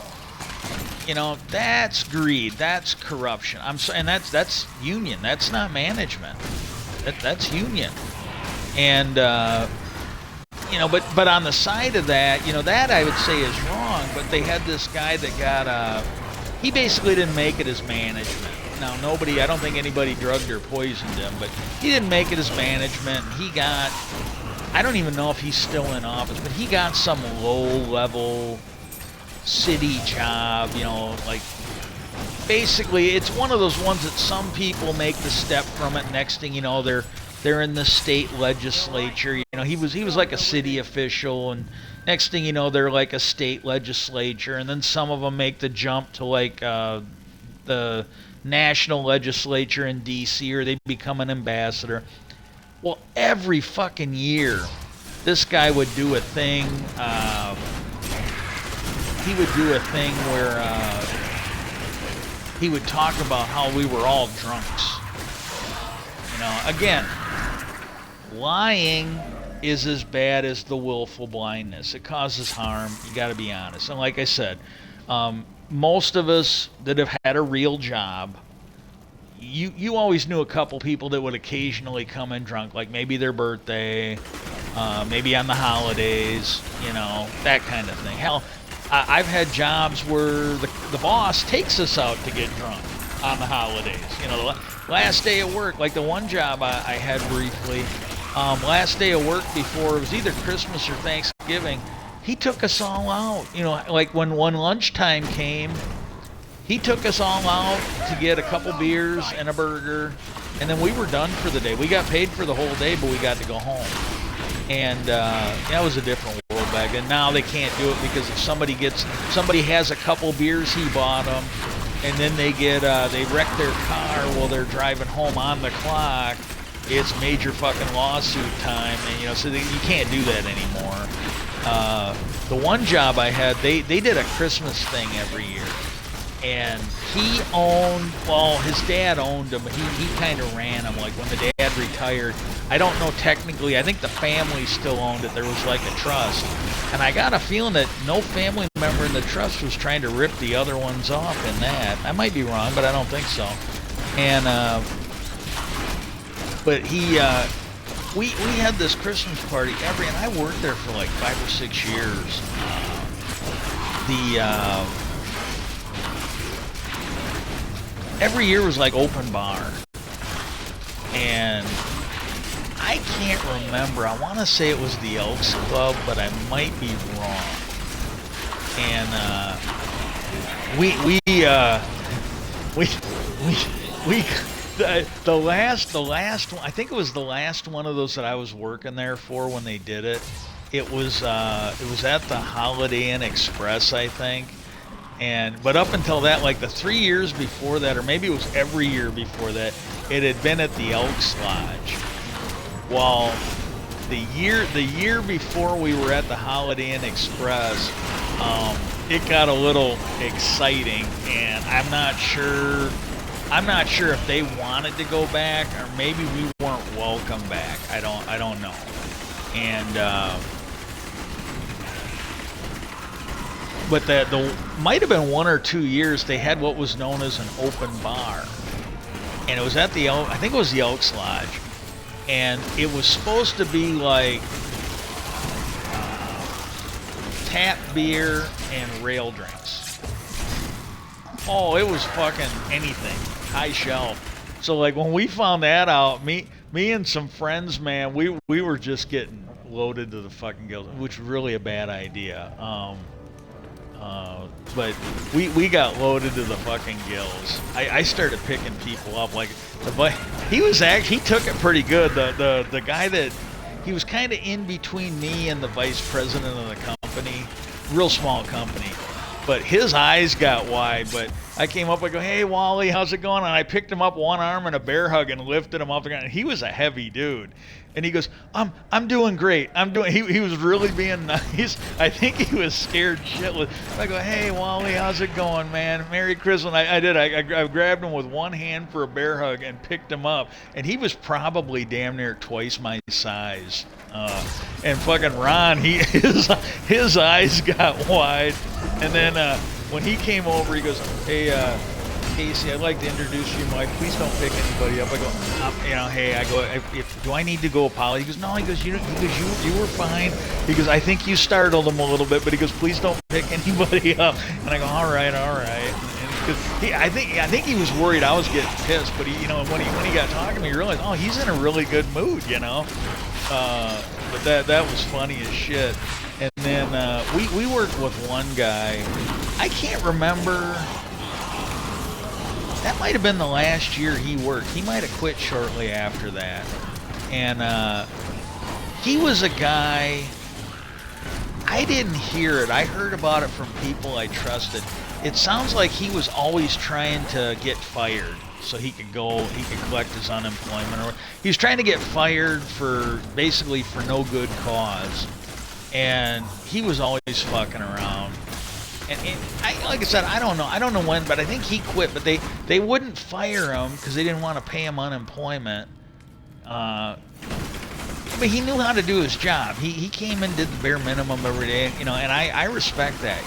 You know, that's greed. That's corruption. And that's union. That's not management. That's union. And, you know, but on the side of that, you know, that I would say is wrong. But they had this guy that got, he basically didn't make it as management. Now, I don't think anybody drugged or poisoned him, but he didn't make it as management. He got, I don't even know if he's still in office, but he got some low-level city job, you know, like, basically, it's one of those ones that some people make the step from it. Next thing you know, they're in the state legislature. You know, he was like a city official, and next thing you know, they're like a state legislature, and then some of them make the jump to like the national legislature in D.C., or they become an ambassador. Well, every fucking year, this guy would do a thing. He would do a thing where he would talk about how we were all drunks. You know, again, lying is as bad as the willful blindness. It causes harm. You got to be honest. And like I said, most of us that have had a real job, you always knew a couple people that would occasionally come in drunk, like maybe their birthday, maybe on the holidays, you know, that kind of thing. Hell, I've had jobs where the boss takes us out to get drunk on the holidays. You know, the last day of work, like the one job I had briefly, last day of work before, it was either Christmas or Thanksgiving, he took us all out. You know, like when lunchtime came, he took us all out to get a couple beers and a burger, and then we were done for the day. We got paid for the whole day, but we got to go home. And that was a different world back then. Now they can't do it because if somebody has a couple beers, he bought them, and then they wreck their car while they're driving home on the clock. It's major fucking lawsuit time, and you know, so you can't do that anymore. The one job I had, they did a Christmas thing every year. And he owned, well, his dad owned them, but he kind of ran them. Like when the dad retired, I don't know technically, I think the family still owned it. There was like a trust. And I got a feeling that no family member in the trust was trying to rip the other ones off in that. I might be wrong, but I don't think so. And, but we had this Christmas party and I worked there for like 5 or 6 years. Every year was like open bar. And I can't remember. I want to say it was the Elks Club, but I might be wrong. And the last one, I think it was the last one of those that I was working there for when they did it. It was at the Holiday Inn Express, I think. But up until that, like the 3 years before that, or maybe it was every year before that, it had been at the Elks Lodge. Well, the year before we were at the Holiday Inn Express, it got a little exciting, and I'm not sure if they wanted to go back, or maybe we weren't welcome back. I don't know. And but the might have been 1 or 2 years they had what was known as an open bar, and it was at I think it was the Elks Lodge, and it was supposed to be like tap beer and rail drinks. Oh, it was fucking anything, high shelf. So like when we found that out, me and some friends, man, we were just getting loaded to the fucking gills, which was really a bad idea. But we got loaded to the fucking gills. I started picking people up. Like he took it pretty good. The guy that he was kind of in between me and the vice president of the company, real small company, but his eyes got wide. But I came up, I go, hey, Wally, how's it going? And I picked him up one arm in a bear hug and lifted him up again. And he was a heavy dude. And he goes, I'm doing great. He was really being nice. I think he was scared shitless. I go, hey, Wally, how's it going, man? Merry Christmas. I did. I grabbed him with one hand for a bear hug and picked him up. And he was probably damn near twice my size. And fucking Ron, his eyes got wide. And then when he came over, he goes, hey, Casey, I'd like to introduce you, Mike. Please don't pick anybody up. I go, hey, I go, do I need to go apologize? He goes, no. He goes, you were fine. He goes, I think you startled him a little bit, but he goes, please don't pick anybody up. And I go, all right. And I think he was worried I was getting pissed, but he, when he got talking to me, he realized, oh, he's in a really good mood, But that was funny as shit. And then we worked with one guy. I can't remember. That might have been the last year he worked. He might have quit shortly after that. And he was a guy, I didn't hear it. I heard about it from people I trusted. It sounds like he was always trying to get fired so he could collect his unemployment. Or he was trying to get fired basically for no good cause. And he was always fucking around. And like I said, I don't know when, but I think he quit. But they wouldn't fire him because they didn't want to pay him unemployment. But he knew how to do his job. He came and did the bare minimum every day, and I respect that.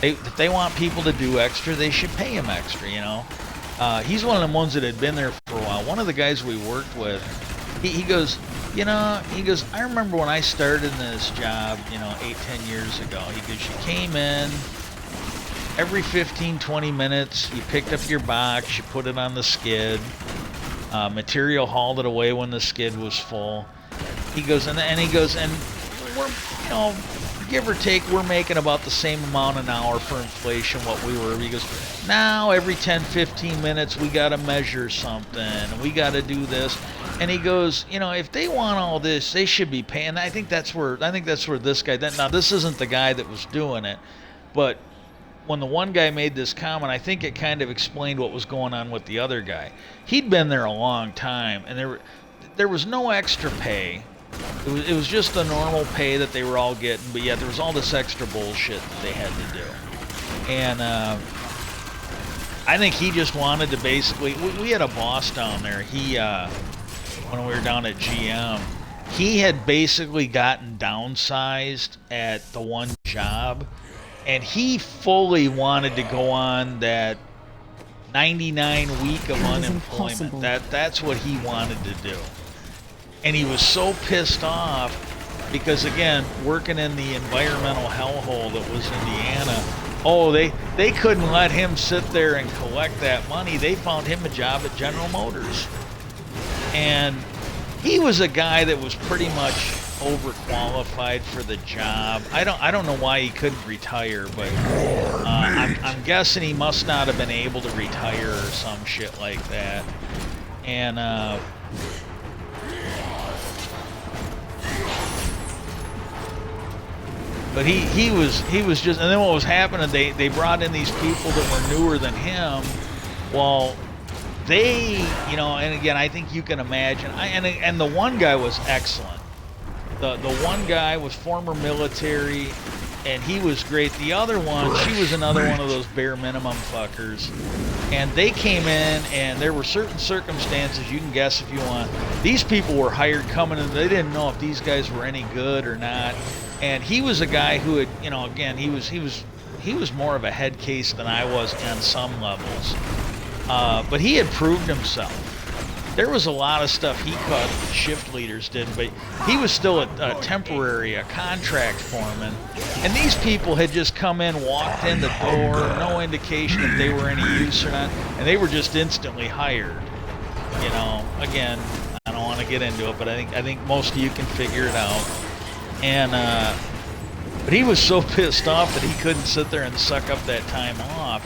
If they want people to do extra, they should pay him extra. He's one of them ones that had been there for a while. One of the guys we worked with, he goes, I remember when I started in this job, 8-10 years ago. He goes, you came in, every 15-20 minutes, you picked up your box, you put it on the skid, material hauled it away when the skid was full. He goes, and we're, give or take, we're making about the same amount an hour for inflation what we were. He goes, now every 10-15 minutes we got to measure something, and we got to do this. And he goes, if they want all this, they should be paying. I think that's where this guy. Now this isn't the guy that was doing it, but when the one guy made this comment, I think it kind of explained what was going on with the other guy. He'd been there a long time, and there was no extra pay. It was just the normal pay that they were all getting, but yet there was all this extra bullshit that they had to do. And I think he just wanted to basically. We had a boss down there. He when we were down at GM, he had basically gotten downsized at the one job, and he fully wanted to go on that 99 week of unemployment. That's what he wanted to do. And he was so pissed off because, again, working in the environmental hellhole that was Indiana, they couldn't let him sit there and collect that money. They found him a job at General Motors. And he was a guy that was pretty much overqualified for the job. I don't know why he couldn't retire, but I'm guessing he must not have been able to retire or some shit like that. And but he was just, and then what was happening, they brought in these people that were newer than him. Well, they, and again, I think you can imagine, and the one guy was excellent. The one guy was former military, and he was great. The other one, she was another one of those bare minimum fuckers. And they came in, and there were certain circumstances, you can guess if you want. These people were hired coming in, they didn't know if these guys were any good or not. And he was a guy who had, again, he was more of a head case than I was on some levels. But he had proved himself. There was a lot of stuff he caught shift leaders did, but he was still a temporary, a contract foreman. And these people had just come in, walked in the door, no indication if they were any use or not, and they were just instantly hired. Again, I don't want to get into it, but I think most of you can figure it out. And but he was so pissed off that he couldn't sit there and suck up that time off.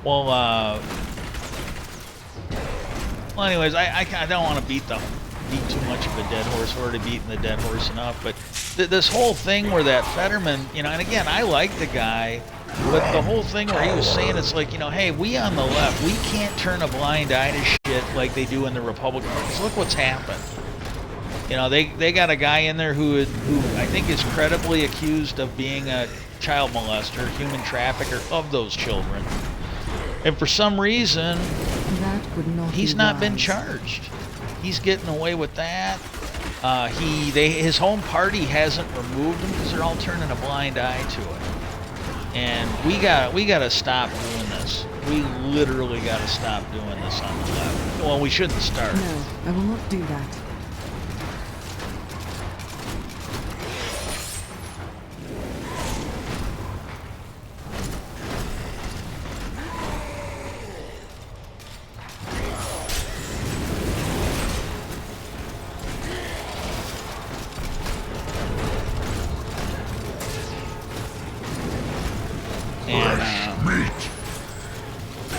Well, anyways, I don't want to beat too much of a dead horse. We're already beating the dead horse enough. But this whole thing where that Fetterman, and again, I like the guy, But the whole thing where he was saying, it's like, you know, hey, we on the left, we can't turn a blind eye to shit like they do in the Republican Party. 'Cause look what's happened. You know, they got a guy in there who I think is credibly accused of being a child molester, human trafficker of those children. And for some reason, That would not he's be not been wise. charged. He's getting away with that. His home party hasn't removed him because they're all turning a blind eye to it. And we gotta stop doing this. We literally gotta stop doing this on the left. Well, we shouldn't start. No, I will not do that.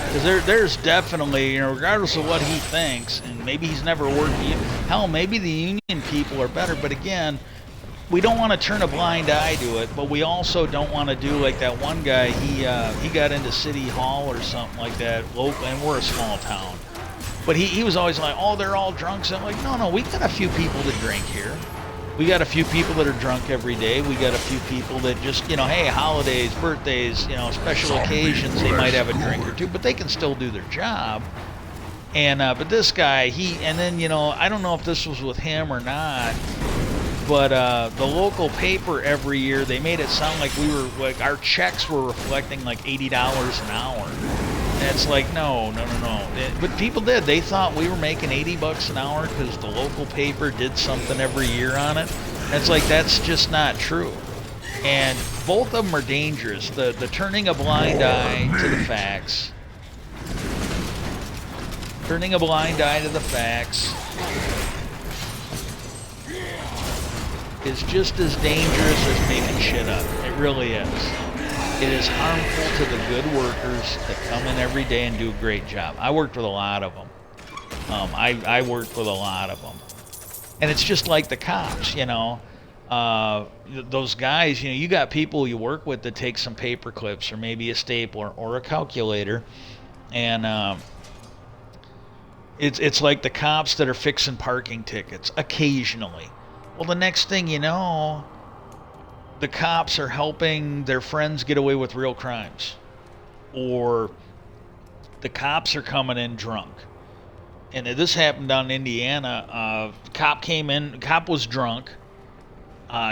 Because there's definitely, you know, regardless of what he thinks, and maybe he's never worked, hell, maybe the union people are better, but again, we don't want to turn a blind eye to it, but we also don't want to do like that one guy, he got into City Hall or something like that, local, and we're a small town. But he was always like, oh, they're all drunk. So I'm like, no, we got a few people that drink here. We got a few people that are drunk every day. We got a few people that just, you know, hey, holidays, birthdays, you know, special occasions, they might have a drink or two, but they can still do their job. And, but this guy, and then, you know, I don't know if this was with him or not, but the local paper every year, they made it sound like our checks were reflecting like $80 an hour. And it's like, no. But people did. They thought we were making $80 an hour because the local paper did something every year on it. And it's like, that's just not true. And both of them are dangerous. The turning a blind eye to the facts. Turning a blind eye to the facts is just as dangerous as making shit up. It really is. It is harmful to the good workers that come in every day and do a great job. I worked with a lot of them. I worked with a lot of them. And it's just like the cops, you know. Those guys, you know, you got people you work with that take some paper clips or maybe a stapler or a calculator. And it's like the cops that are fixing parking tickets occasionally. Well, the next thing you know, the cops are helping their friends get away with real crimes. Or the cops are coming in drunk. And this happened down in Indiana. Cop was drunk.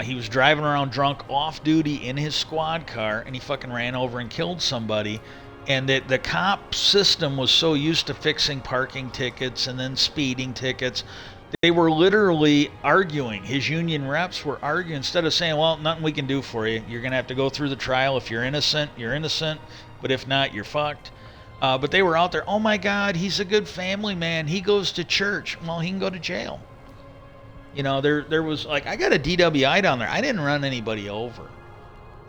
He was driving around drunk off duty in his squad car, and he fucking ran over and killed somebody. And the cop system was so used to fixing parking tickets and then speeding tickets, they were literally arguing. His union reps were arguing instead of saying, well, nothing we can do for you. You're going to have to go through the trial. If you're innocent, you're innocent. But if not, you're fucked. But they were out there, oh my God, he's a good family man. He goes to church. Well, he can go to jail. You know, there was like, I got a DWI down there. I didn't run anybody over.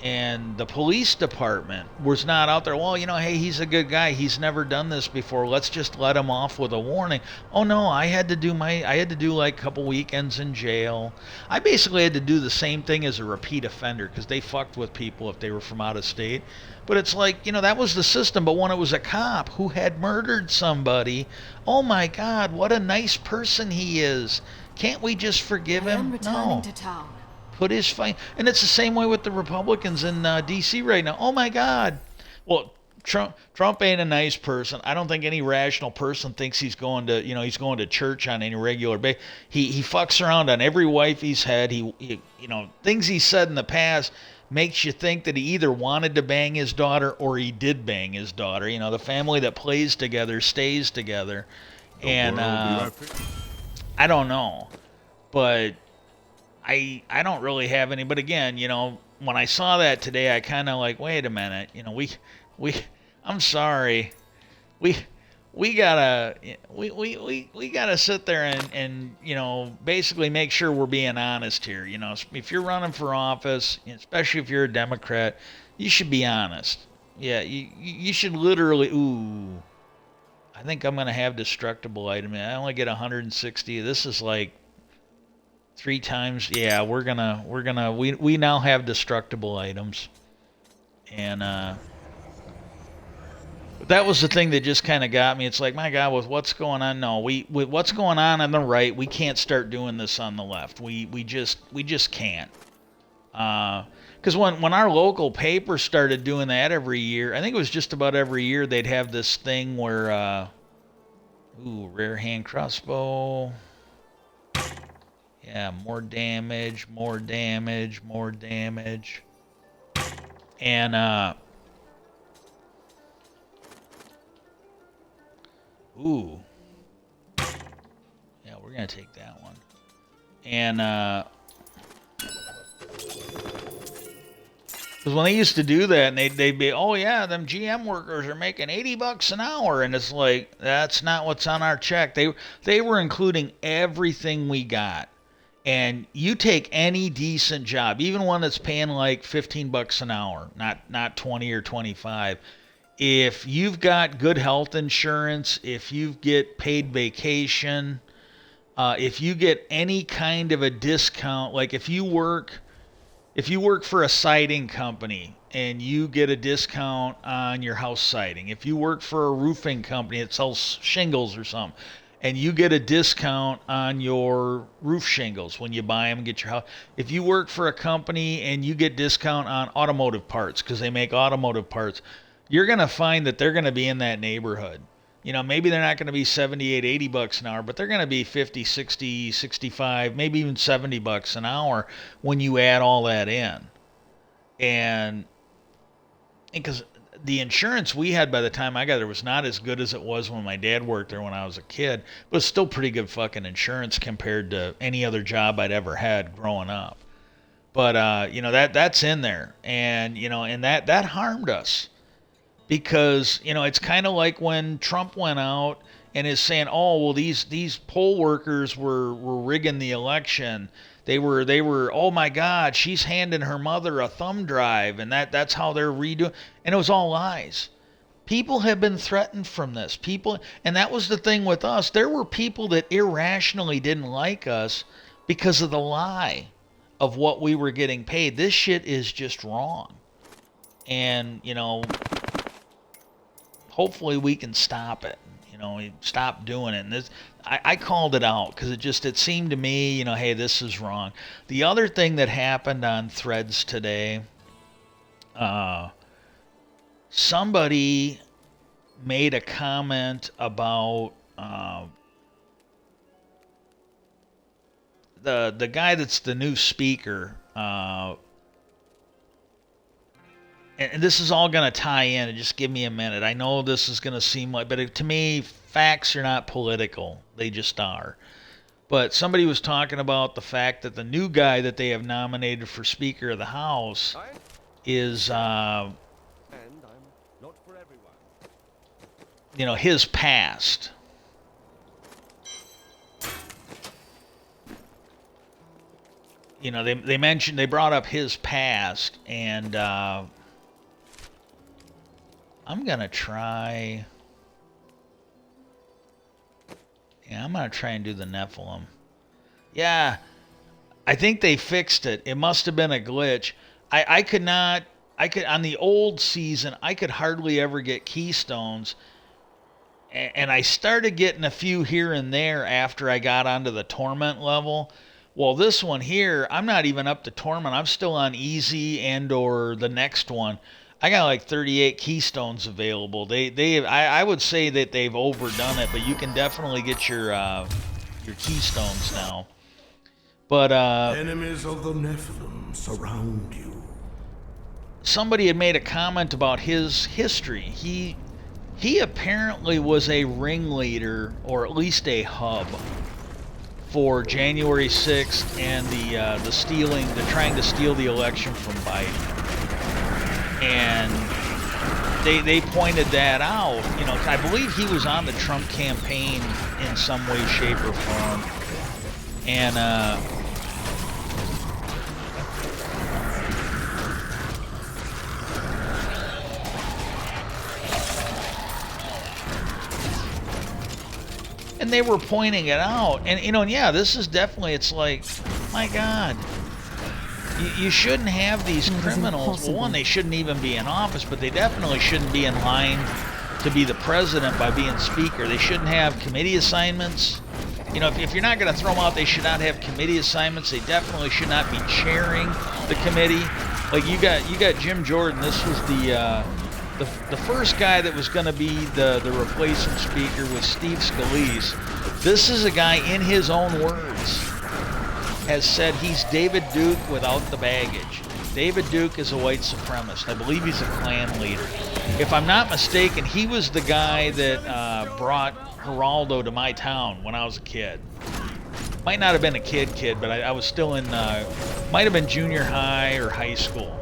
And the police department was not out there, well, you know, hey, he's a good guy. He's never done this before. Let's just let him off with a warning. Oh, no, I had to do like a couple weekends in jail. I basically had to do the same thing as a repeat offender because they fucked with people if they were from out of state. But it's like, you know, that was the system. But when it was a cop who had murdered somebody, oh, my God, what a nice person he is. Can't we just forgive him? I'm returning No. to town. Put his fight, and it's the same way with the Republicans in D.C. right now. Oh my God! Well, Trump ain't a nice person. I don't think any rational person thinks he's going to church on any regular basis. He fucks around on every wife he's had. He things he said in the past makes you think that he either wanted to bang his daughter or he did bang his daughter. You know, the family that plays together stays together, and I don't know, but. I don't really have any, but again, you know, when I saw that today, I kind of like, wait a minute, you know, I'm sorry, we gotta sit there and you know, basically make sure we're being honest here. You know, if you're running for office, especially if you're a Democrat, you should be honest. Yeah, you should literally. Ooh, I think I'm gonna have destructible item. I only get 160. This is like. 3 times, yeah. We now have destructible items, And that was the thing that just kind of got me. It's like, my God, with what's going on, no, with what's going on the right, we can't start doing this on the left. We just can't. Because when our local paper started doing that every year, I think it was just about every year they'd have this thing where, rare hand crossbow. Yeah, more damage, more damage, more damage. And, ooh. Yeah, we're going to take that one. And, because when they used to do that, and they'd be, oh yeah, them GM workers are making $80 an hour, and it's like, that's not what's on our check. They were including everything we got. And you take any decent job, even one that's paying like $15 an hour, not 20 or 25. If you've got good health insurance, if you get paid vacation, if you get any kind of a discount, like if you work for a siding company and you get a discount on your house siding, if you work for a roofing company that sells shingles or something, and you get a discount on your roof shingles when you buy them and get your house. If you work for a company and you get discount on automotive parts because they make automotive parts, you're going to find that they're going to be in that neighborhood. You know, maybe they're not going to be 78, $80 an hour, but they're going to be 50, 60, 65, maybe even $70 an hour when you add all that in. And because the insurance we had by the time I got there was not as good as it was when my dad worked there when I was a kid, but it's still pretty good fucking insurance compared to any other job I'd ever had growing up. But you know, that's in there, and you know, and that harmed us because you know it's kind of like when Trump went out and is saying, oh well, these poll workers were rigging the election. They were, oh my God, she's handing her mother a thumb drive, and that's how they're redoing. And it was all lies. People have been threatened from this. And that was the thing with us. There were people that irrationally didn't like us because of the lie of what we were getting paid. This shit is just wrong. And, you know, hopefully we can stop it. You know, stop doing it. And this, I called it out because it seemed to me, you know, hey, this is wrong. The other thing that happened on Threads today, somebody made a comment about the guy that's the new speaker. And this is all going to tie in, and just give me a minute. I know this is going to seem like, but to me, facts are not political. They just are. But somebody was talking about the fact that the new guy that they have nominated for Speaker of the House is, you know, his past. You know, they brought up his past, and I'm going to try... Yeah, I'm going to try and do the Nephilim. Yeah, I think they fixed it. It must have been a glitch. I could on the old season, I could hardly ever get keystones. And I started getting a few here and there after I got onto the Torment level. Well, this one here, I'm not even up to Torment. I'm still on Easy and or the next one. I got like 38 keystones available. I would say that they've overdone it, but you can definitely get your keystones now. But enemies of the Nephilim surround you. Somebody had made a comment about his history. He apparently was a ringleader, or at least a hub, for January 6th and the trying to steal the election from Biden. And they pointed that out, you know, I believe he was on the Trump campaign in some way, shape, or form. And they were pointing it out. And, you know, and yeah, this is definitely, it's like, my God. you shouldn't have these That is criminals. Well, impossible. one, they shouldn't even be in office, but they definitely shouldn't be in line to be the president by being speaker. They shouldn't have committee assignments. You know, if you're not going to throw them out, they should not have committee assignments. They definitely should not be chairing the committee. Like you got Jim Jordan. This was the first guy that was going to be the replacement speaker was Steve Scalise. This is a guy, in his own words, has said he's David Duke without the baggage. David Duke is a white supremacist. I believe he's a Klan leader. If I'm not mistaken, he was the guy that brought Geraldo to my town when I was a kid. Might not have been a kid, but I was still in, might have been junior high or high school.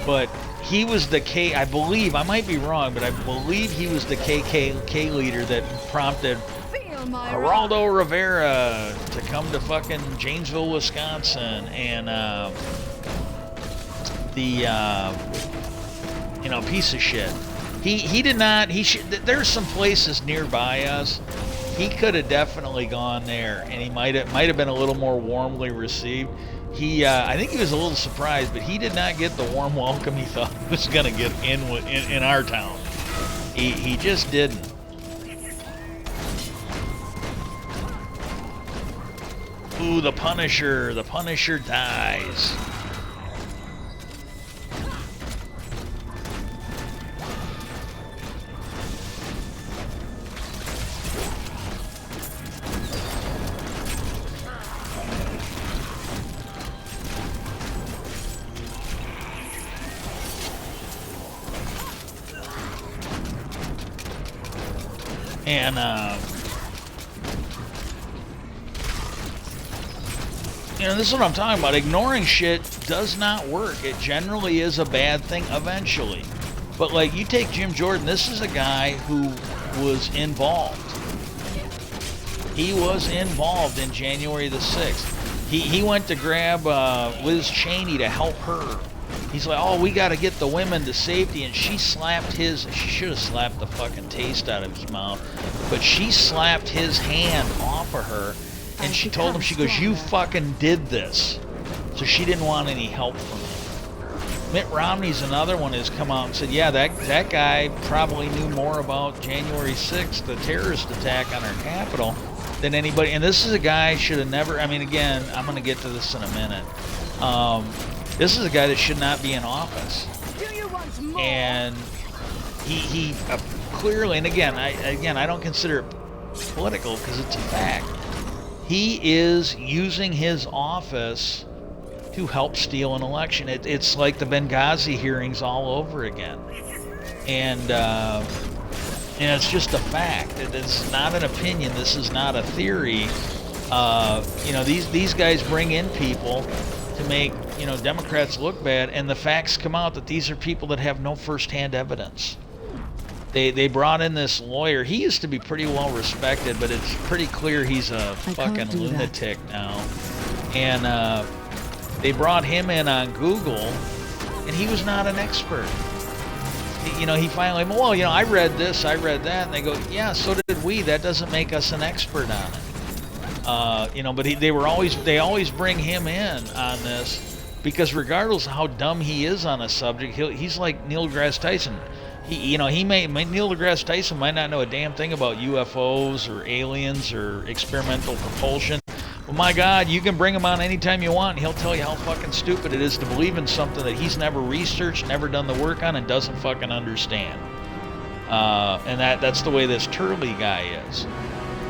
But he was the I believe, I might be wrong, but I believe he was the KKK leader that prompted Feel my Geraldo Rivera to come to fucking Janesville, Wisconsin, and piece of shit. He did not. There's some places nearby us. He could have definitely gone there, and he might have been a little more warmly received. I think he was a little surprised, but he did not get the warm welcome he thought he was gonna get in our town. He just didn't. Ooh, the Punisher. The Punisher dies. And this is what I'm talking about. Ignoring shit does not work. It generally is a bad thing eventually. But like, you take Jim Jordan, this is a guy who was involved. He was involved in January the 6th. He went to grab Liz Cheney to help her. He's like, oh, we got to get the women to safety. And she slapped she should have slapped the fucking taste out of his mouth. But she slapped his hand off of her. And she told him, she goes, you fucking did this. So she didn't want any help from him. Mitt Romney's another one who's come out and said, yeah, that guy probably knew more about January 6th, the terrorist attack on our Capitol, than anybody. And this is a guy should have never, I mean, again, I'm going to get to this in a minute. This is a guy that should not be in office. Do you want more? And he clearly, and again, I don't consider it political because it's a fact. He is using his office to help steal an election. It's like the Benghazi hearings all over again. And it's just a fact. It's not an opinion. This is not a theory. These guys bring in people to make Democrats look bad, and the facts come out that these are people that have no first-hand evidence. They brought in this lawyer. He used to be pretty well respected, but it's pretty clear he's a fucking lunatic now. And they brought him in on Google, and he was not an expert. He finally, well, I read this, I read that, and they go, yeah, so did we. That doesn't make us an expert on it. But they always bring him in on this, because regardless of how dumb he is on a subject, he's like Neil deGrasse Tyson. Neil deGrasse Tyson might not know a damn thing about UFOs or aliens or experimental propulsion. Well, my God, you can bring him on anytime you want, and he'll tell you how fucking stupid it is to believe in something that he's never researched, never done the work on, and doesn't fucking understand. And that's the way this Turley guy is.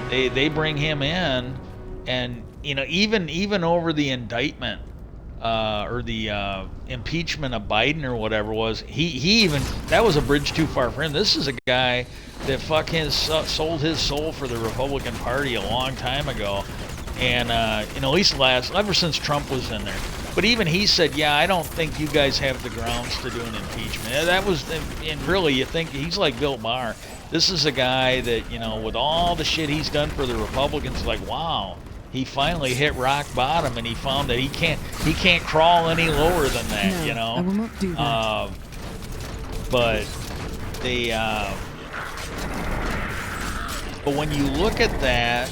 They bring him in, and even over the indictment or the impeachment of Biden or whatever it was, he even, that was a bridge too far for him. This is a guy that fucking sold his soul for the Republican Party a long time ago, and at least ever since Trump was in there. But even he said, yeah, I don't think you guys have the grounds to do an impeachment. And really, you think he's like Bill Maher. This is a guy that, with all the shit he's done for the Republicans, like, wow, he finally hit rock bottom, and he found that he can't crawl any lower than that, No, I will not do that. But but when you look at that,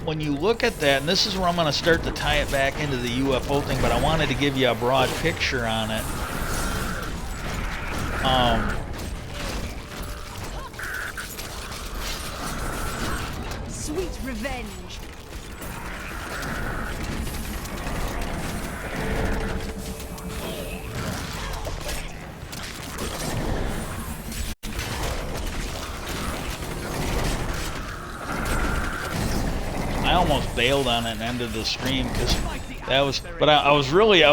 when you look at that, and this is where I'm going to start to tie it back into the UFO thing, but I wanted to give you a broad picture on it. Sweet revenge. I almost bailed on it and ended the stream because that was. But I was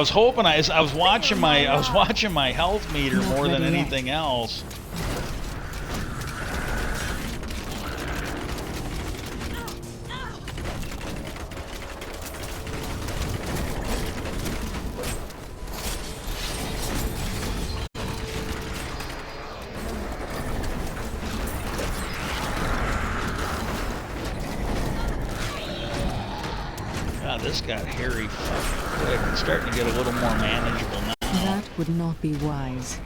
hoping I was watching my health meter more than anything else. This got hairy fucking quick. It's starting to get a little more manageable now. That would not be wise.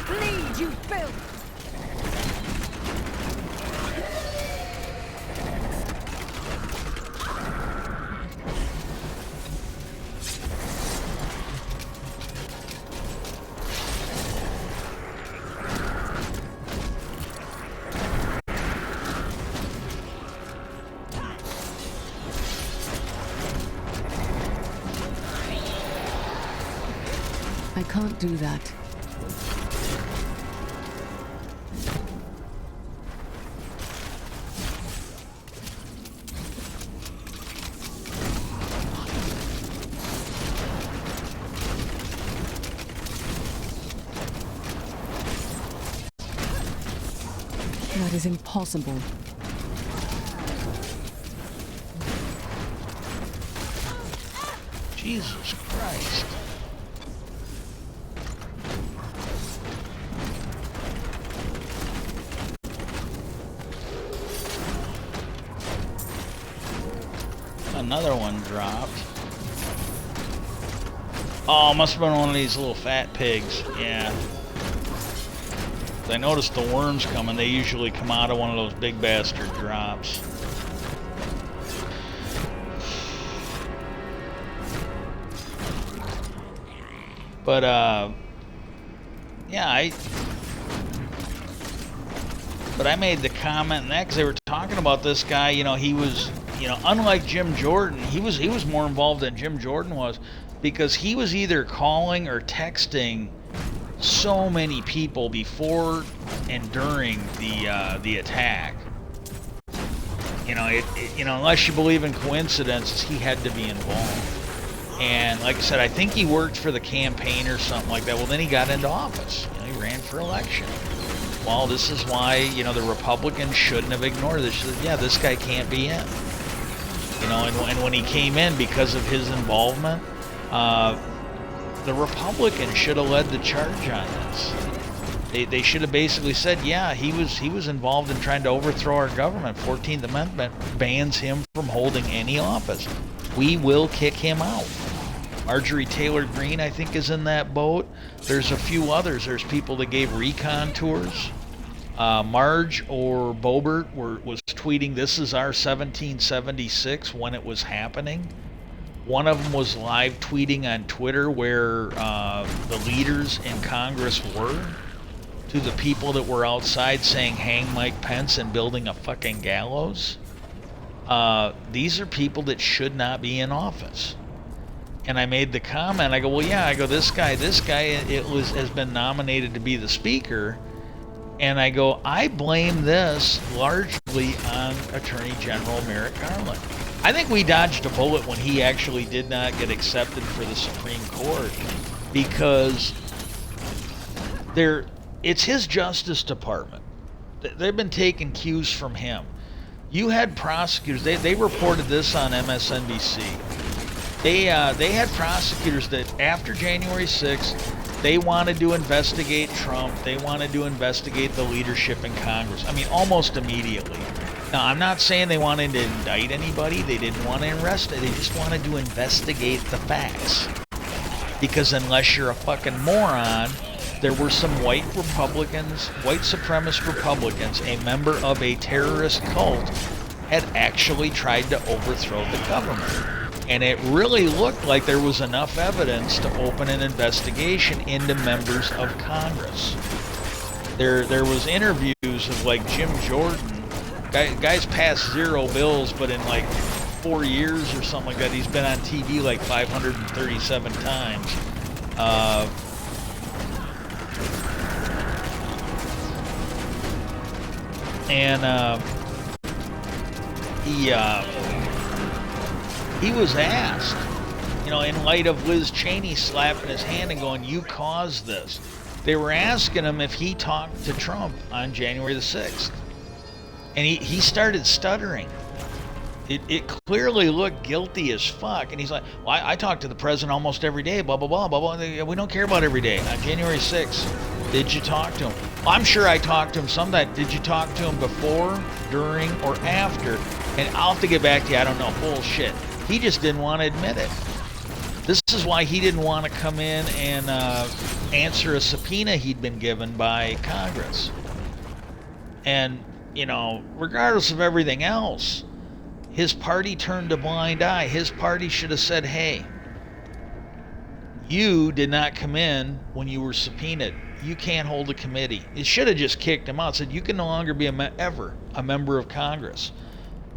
Bleed, you filth! I can't do that. That is impossible. Jesus Christ. Another one dropped. Oh, must have been one of these little fat pigs. Yeah. I noticed the worms coming. They usually come out of one of those big bastard drops. But, yeah, I made the comment in that because they were talking about this guy, you know, he was, you know, unlike Jim Jordan, he was more involved than Jim Jordan was because he was either calling or texting so many people before and during the attack. You know, you know, unless you believe in coincidences, he had to be involved. And like I said, I think he worked for the campaign or something like that. Well, then he got into office. You know, he ran for election. Well, this is why, you know, the Republicans shouldn't have ignored this. Yeah, this guy can't be in. You know, and when he came in because of his involvement, the Republicans should have led the charge on this. They should have basically said, yeah, he was involved in trying to overthrow our government. 14th Amendment bans him from holding any office. We will kick him out. Marjorie Taylor Greene, I think, is in that boat. There's a few others. There's people that gave recon tours. Marge or Boebert was tweeting, this is our 1776 when it was happening. One of them was live tweeting on Twitter where the leaders in Congress were to the people that were outside saying hang Mike Pence and building a fucking gallows. These are people that should not be in office. And I made the comment, I go, well, yeah, I go, this guy has been nominated to be the speaker. And I go, I blame this largely on Attorney General Merrick Garland. I think we dodged a bullet when he actually did not get accepted for the Supreme Court because it's his Justice Department. They've been taking cues from him. You had prosecutors, they reported this on MSNBC. They had prosecutors that after January 6th, they wanted to investigate Trump. They wanted to investigate the leadership in Congress. I mean, almost immediately. Now, I'm not saying they wanted to indict anybody. They didn't want to arrest it. They just wanted to investigate the facts. Because unless you're a fucking moron, there were some white Republicans, white supremacist Republicans, a member of a terrorist cult, had actually tried to overthrow the government. And it really looked like there was enough evidence to open an investigation into members of Congress. There was interviews of like Jim Jordan, guy's passed 0 bills, but in like 4 years or something like that, he's been on TV like 537 times. He was asked, you know, in light of Liz Cheney slapping his hand and going, "You caused this." They were asking him if he talked to Trump on January the 6th. And he started stuttering. It clearly looked guilty as fuck. And he's like, "Well, I talk to the president almost every day, blah, blah, blah, blah, blah." We don't care about every day. On January 6th, did you talk to him? Well, I'm sure I talked to him sometime. Did you talk to him before, during, or after? And I'll have to get back to you. I don't know. Bullshit. He just didn't want to admit it. This is why he didn't want to come in and answer a subpoena he'd been given by Congress. And, you know, regardless of everything else, his party turned a blind eye. His party should have said, "Hey, you did not come in when you were subpoenaed. You can't hold a committee." It should have just kicked him out. Said, "You can no longer be ever a member of Congress.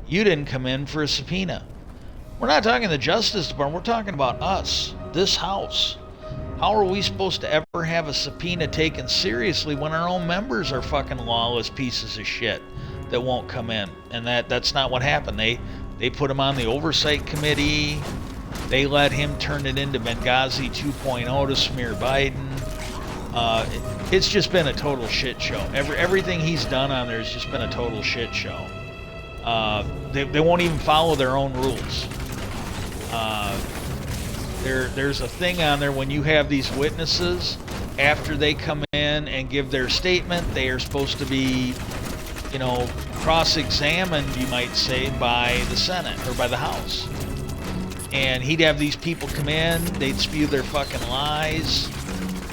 You didn't come in for a subpoena." We're not talking the Justice Department. We're talking about us, this House. How are we supposed to ever have a subpoena taken seriously when our own members are fucking lawless pieces of shit that won't come in? And that's not what happened. They put him on the Oversight Committee. They let him turn it into Benghazi 2.0 to smear Biden. It's just been a total shit show. Everything he's done on there has just been a total shit show. They won't even follow their own rules. There's a thing on there when you have these witnesses, after they come in and give their statement, they are supposed to be, you know, cross-examined, you might say, by the Senate or by the House. And he'd have these people come in, they'd spew their fucking lies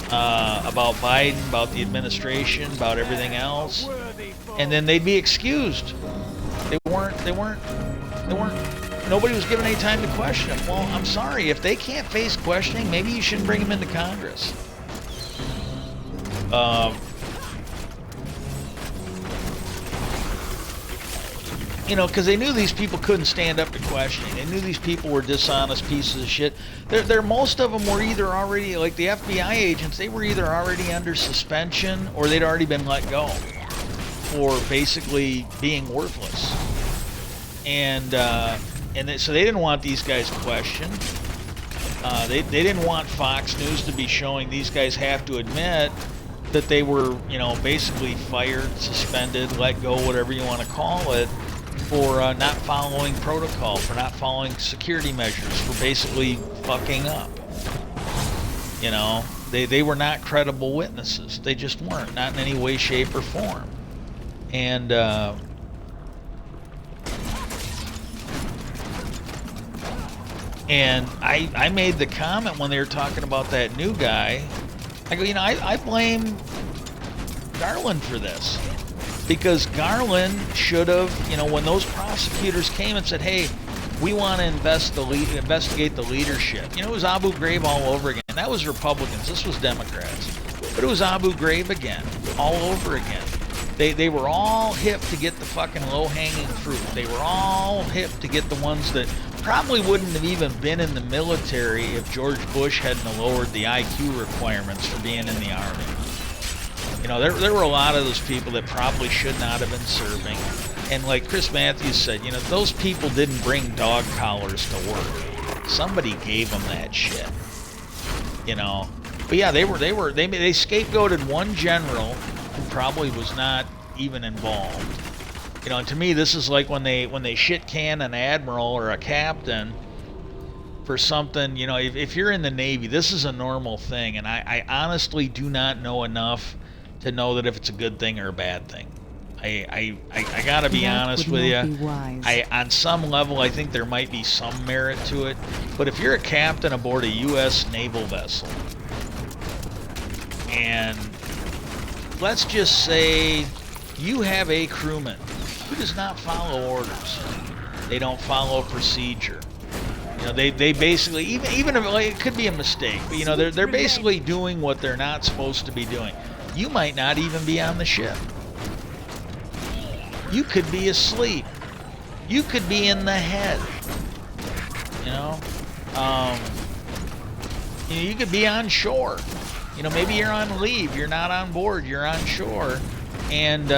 about Biden, about the administration, about everything else, and then they'd be excused. Nobody was given any time to question them. Well, I'm sorry, if they can't face questioning, maybe you shouldn't bring them into Congress. You know, because they knew these people couldn't stand up to questioning. They knew these people were dishonest pieces of shit. Most of them were either already, like the FBI agents, they were either already under suspension or they'd already been let go for basically being worthless. So they didn't want these guys questioned. They didn't want Fox News to be showing these guys have to admit that they were, you know, basically fired, suspended, let go, whatever you want to call it, for not following protocol, for not following security measures, for basically fucking up. You know, they were not credible witnesses. They just weren't, not in any way, shape, or form. And I made the comment when they were talking about that new guy. I go, you know, I blame Garland for this. Because Garland should have, you know, when those prosecutors came and said, "Hey, we want to investigate the leadership." You know, it was Abu Ghraib all over again. That was Republicans. This was Democrats. But it was Abu Ghraib again, all over again. They were all hip to get the fucking low-hanging fruit. They were all hip to get the ones that probably wouldn't have even been in the military if George Bush hadn't lowered the IQ requirements for being in the Army. You know, there were a lot of those people that probably should not have been serving. And like Chris Matthews said, you know, those people didn't bring dog collars to work. Somebody gave them that shit. You know. But yeah, they scapegoated one general who probably was not even involved. You know, and to me, this is like when they shit can an admiral or a captain for something. You know, if you're in the Navy, this is a normal thing, and I honestly do not know enough to know that if it's a good thing or a bad thing. I gotta be honest with you. On some level, I think there might be some merit to it. But if you're a captain aboard a U.S. naval vessel And let's just say you have a crewman who does not follow orders. They don't follow procedure. You know, they basically, even if like, it could be a mistake, but you know, they're basically doing what they're not supposed to be doing. You might not even be on the ship. You could be asleep. You could be in the head. You know, you could be on shore. You know, maybe you're on leave. You're not on board. You're on shore. And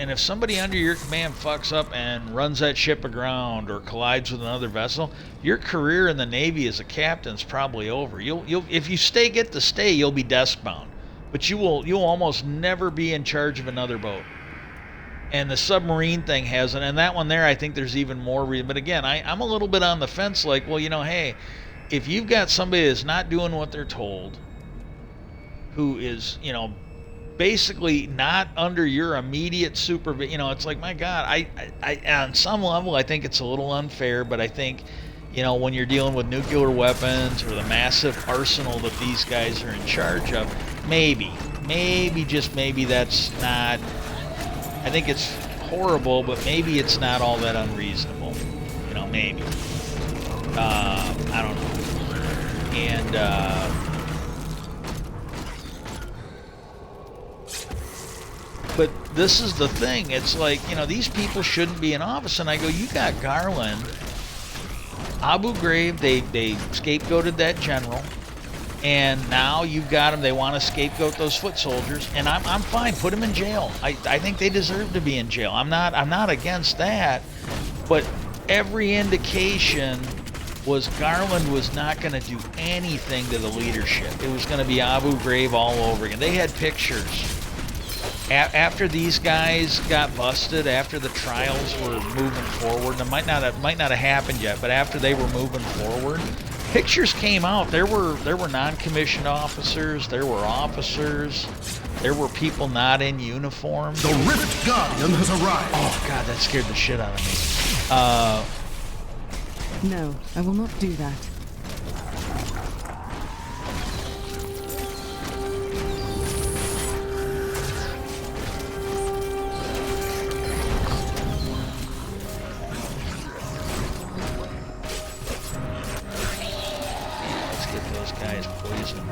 if somebody under your command fucks up and runs that ship aground or collides with another vessel, your career in the Navy as a captain's probably over. You'll if you get to stay, you'll be desk bound, but you'll almost never be in charge of another boat. And the submarine thing hasn't, and that one there, I think there's even more reason. But again, I'm a little bit on the fence. Like, well, you know, hey, if you've got somebody that's not doing what they're told, who is, you know, basically not under your immediate supervision. You know, it's like, my God, I on some level, I think it's a little unfair, but I think, you know, when you're dealing with nuclear weapons or the massive arsenal that these guys are in charge of, maybe just maybe that's not, I think it's horrible, but maybe it's not all that unreasonable. You know, maybe. I don't know. And, but this is the thing. It's like, you know, these people shouldn't be in office. And I go, you got Garland, Abu Ghraib, they scapegoated that general. And now you've got them, they want to scapegoat those foot soldiers. And I'm fine, put them in jail. I think they deserve to be in jail. I'm not against that. But every indication was Garland was not going to do anything to the leadership. It was going to be Abu Ghraib all over again. They had pictures. After these guys got busted, after the trials were moving forward, it might not have happened yet, but after they were moving forward, pictures came out. There were non-commissioned officers, there were officers, there were people not in uniform. The Rift Guardian has arrived. Oh God, that scared the shit out of me. No, I will not do that. Guys poisoned.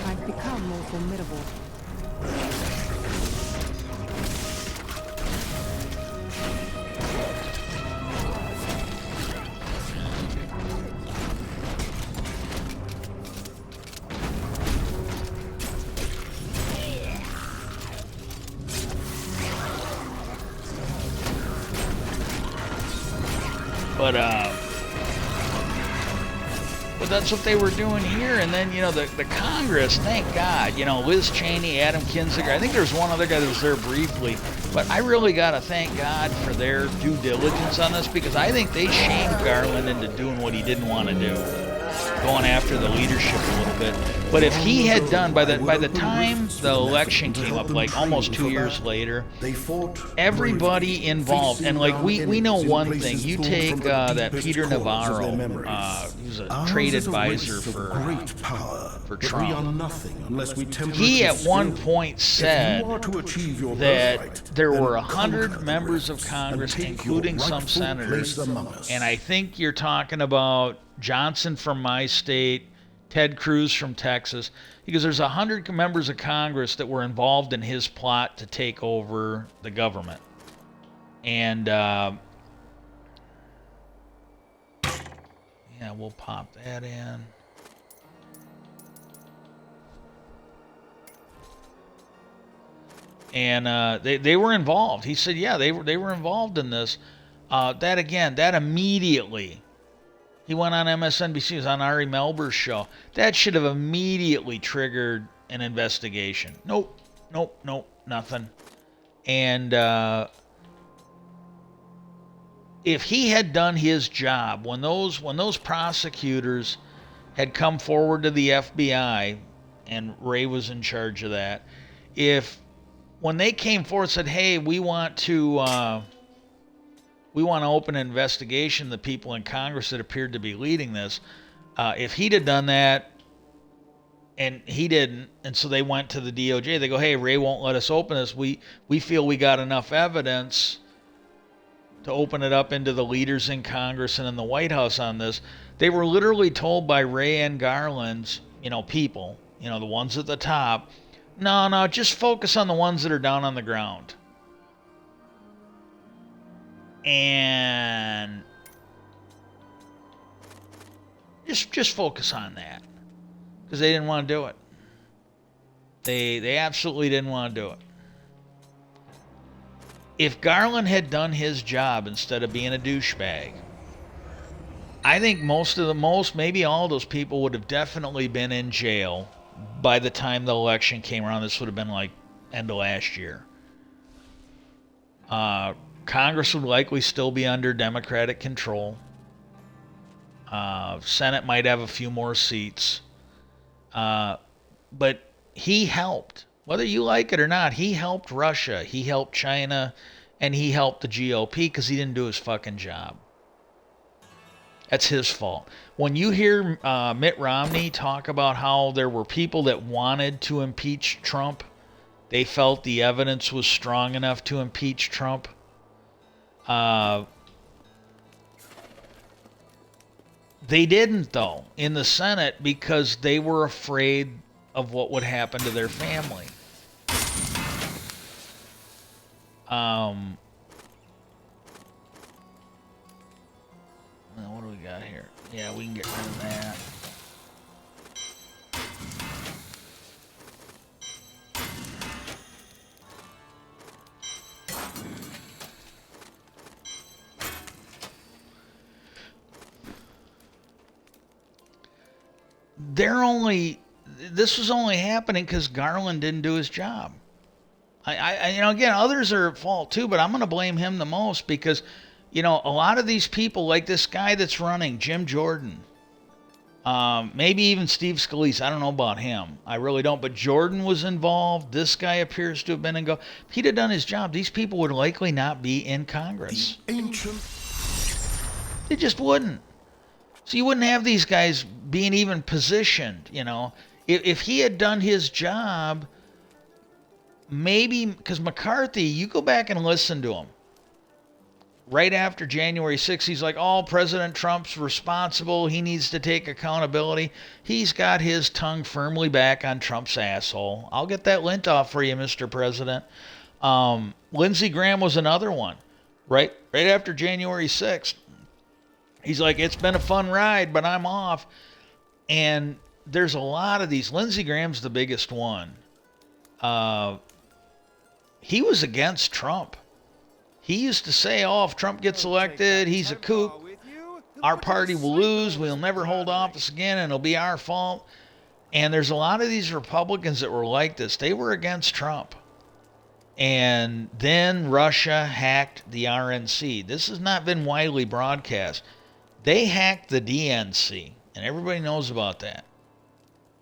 I've become more formidable. But that's what they were doing here. And then, you know, the Congress, thank God, you know, Liz Cheney, Adam Kinzinger, I think there's one other guy that was there briefly, but I really got to thank God for their due diligence on this, because I think they shamed Garland into doing what he didn't want to do, going after the leadership a little bit. But if he had done, by the time the election came up, like almost 2 years later, everybody involved, and like we know one thing, you take that Peter Navarro, who's a trade advisor for Trump. He at one point said that there were 100 members of Congress, including some senators, and I think you're talking about Johnson from my state, Ted Cruz from Texas, because there's 100 members of Congress that were involved in his plot to take over the government. And yeah, we'll pop that in. And they were involved. He said, yeah, they were involved in this. That immediately. He went on MSNBC, he was on Ari Melber's show. That should have immediately triggered an investigation. Nope, nothing. And if he had done his job, when those prosecutors had come forward to the FBI, and Ray was in charge of that, when they came forward and said, hey, we want to we want to open an investigation. The people in Congress that appeared to be leading this, if he'd have done that, and he didn't, and so they went to the DOJ. They go, hey, Ray won't let us open this. We feel we got enough evidence to open it up into the leaders in Congress and in the White House on this. They were literally told by Ray and Garland's, people, the ones at the top, no, just focus on the ones that are down on the ground. And just focus on that. Because they didn't want to do it. They absolutely didn't want to do it. If Garland had done his job instead of being a douchebag, I think maybe all those people would have definitely been in jail by the time the election came around. This would have been like end of last year. Congress would likely still be under Democratic control. Senate might have a few more seats. But he helped. Whether you like it or not, he helped Russia, he helped China, and he helped the GOP because he didn't do his fucking job. That's his fault. When you hear Mitt Romney talk about how there were people that wanted to impeach Trump, they felt the evidence was strong enough to impeach Trump. They didn't, though, in the Senate because they were afraid of what would happen to their family. What do we got here? Yeah, we can get rid of that. This was only happening because Garland didn't do his job. Again, others are at fault too, but I'm going to blame him the most because, a lot of these people, like this guy that's running, Jim Jordan, maybe even Steve Scalise, I don't know about him. I really don't, but Jordan was involved. This guy appears to have been involved. If he'd have done his job, these people would likely not be in Congress. They just wouldn't. So you wouldn't have these guys being even positioned, If he had done his job, maybe, because McCarthy, you go back and listen to him. Right after January 6th, he's like, President Trump's responsible. He needs to take accountability. He's got his tongue firmly back on Trump's asshole. I'll get that lint off for you, Mr. President. Lindsey Graham was another one. Right after January 6th. He's like, it's been a fun ride, but I'm off. And there's a lot of these. Lindsey Graham's the biggest one. He was against Trump. He used to say, if Trump gets elected, he's a kook. Our party will lose. We'll never hold office again, and it'll be our fault. And there's a lot of these Republicans that were like this. They were against Trump. And then Russia hacked the RNC. This has not been widely broadcast. They hacked the DNC, and everybody knows about that.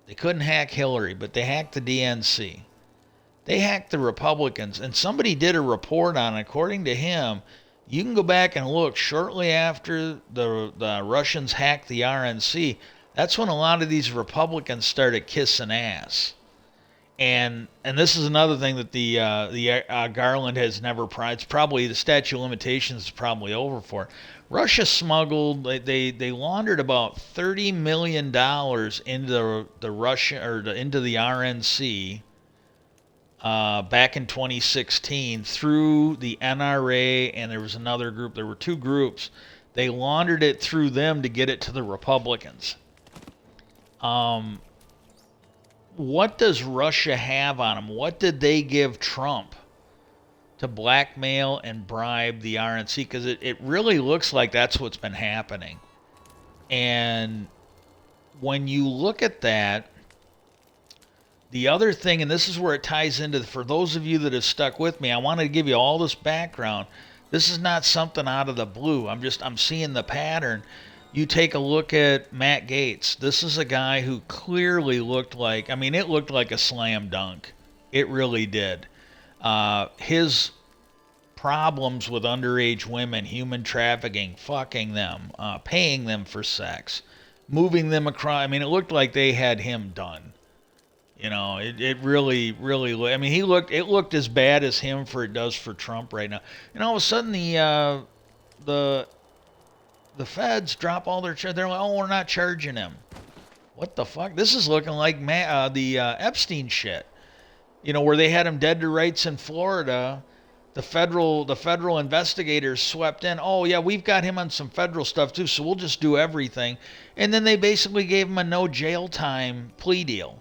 They couldn't hack Hillary, but they hacked the DNC. They hacked the Republicans, and somebody did a report on it. According to him, you can go back and look shortly after the Russians hacked the RNC. That's when a lot of these Republicans started kissing ass. And this is another thing that the Garland has never. It's probably the statute of limitations is probably over for. Russia smuggled. They laundered about $30 million into the Russia into the RNC back in 2016 through the NRA, and there was another group. There were two groups. They laundered it through them to get it to the Republicans. What does Russia have on them? What did they give Trump to blackmail and bribe the RNC? Because it really looks like that's what's been happening. And when you look at that, the other thing, and this is where it ties into, for those of you that have stuck with me, I wanted to give you all this background. This is not something out of the blue. I'm seeing the pattern. You take a look at Matt Gaetz. This is a guy who clearly looked like, it looked like a slam dunk. It really did. His problems with underage women, human trafficking, fucking them, paying them for sex, moving them across. I mean, it looked like they had him done. You know, it really, really. I mean, it looked as bad as him for it does for Trump right now. And all of a sudden, the feds drop all their. They're like, oh, we're not charging him. What the fuck? This is looking like the Epstein shit. You know, where they had him dead to rights in Florida. The federal investigators swept in. Oh yeah, we've got him on some federal stuff too, so we'll just do everything. And then they basically gave him a no jail time plea deal.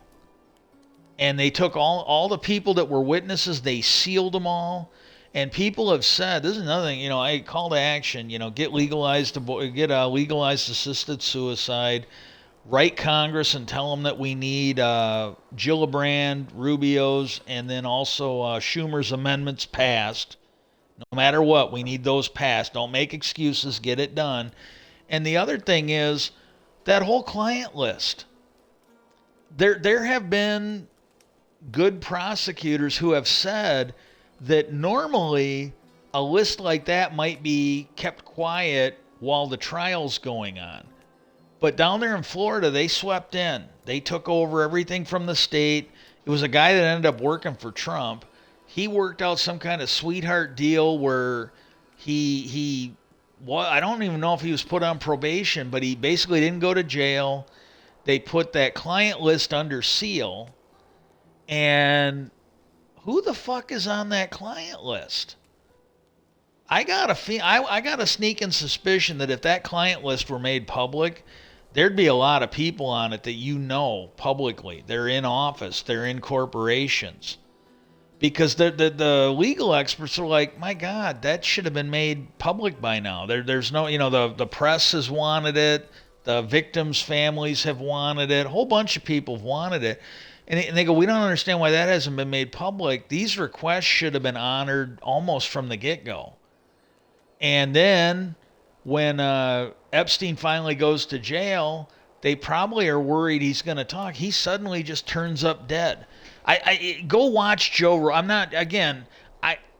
And they took all the people that were witnesses, they sealed them all. And people have said, this is another thing, you know, I call to action, you know, get legalized assisted suicide. Write Congress and tell them that we need Gillibrand, Rubio's, and then also Schumer's amendments passed. No matter what, we need those passed. Don't make excuses. Get it done. And the other thing is that whole client list. There have been good prosecutors who have said that normally a list like that might be kept quiet while the trial's going on. But down there in Florida, they swept in. They took over everything from the state. It was a guy that ended up working for Trump. He worked out some kind of sweetheart deal where I don't even know if he was put on probation, but he basically didn't go to jail. They put that client list under seal. And who the fuck is on that client list? I got a sneaking suspicion that if that client list were made public, there'd be a lot of people on it that you know publicly. They're in office. They're in corporations. Because the legal experts are like, my God, that should have been made public by now. There's no, you know, the press has wanted it. The victims' families have wanted it. A whole bunch of people have wanted it. And they go, we don't understand why that hasn't been made public. These requests should have been honored almost from the get-go. And then when Epstein finally goes to jail, they probably are worried he's going to talk. He suddenly just turns up dead. I go watch Joe. I'm not, again,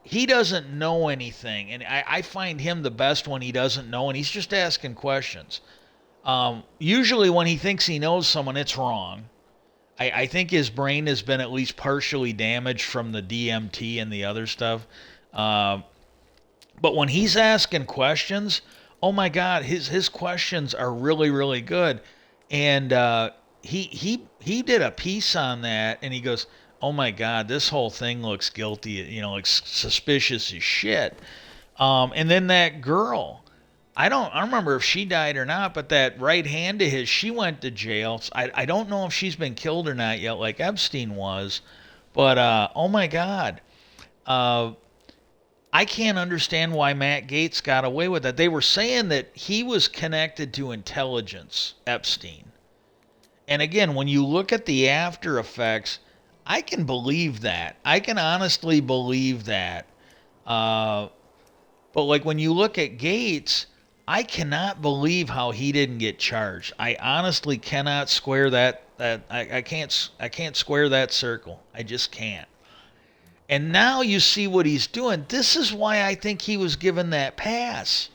he doesn't know anything. And I find him the best when he doesn't know, and he's just asking questions. Usually when he thinks he knows someone, it's wrong. I think his brain has been at least partially damaged from the DMT and the other stuff. But when he's asking questions, oh my God, his questions are really, really good. And he did a piece on that, and he goes, oh my God, this whole thing looks guilty, you know, like suspicious as shit. And then that girl, I don't remember if she died or not, but that right hand of his, she went to jail. I don't know if she's been killed or not yet, like Epstein was. But oh my God, I can't understand why Matt Gaetz got away with that. They were saying that he was connected to intelligence, Epstein. And again, when you look at the after effects, I can believe that. I can honestly believe that. But like when you look at Gaetz, I cannot believe how he didn't get charged. I honestly cannot square that. I can't square that circle. I just can't. And now you see what he's doing. This is why I think he was given that pass.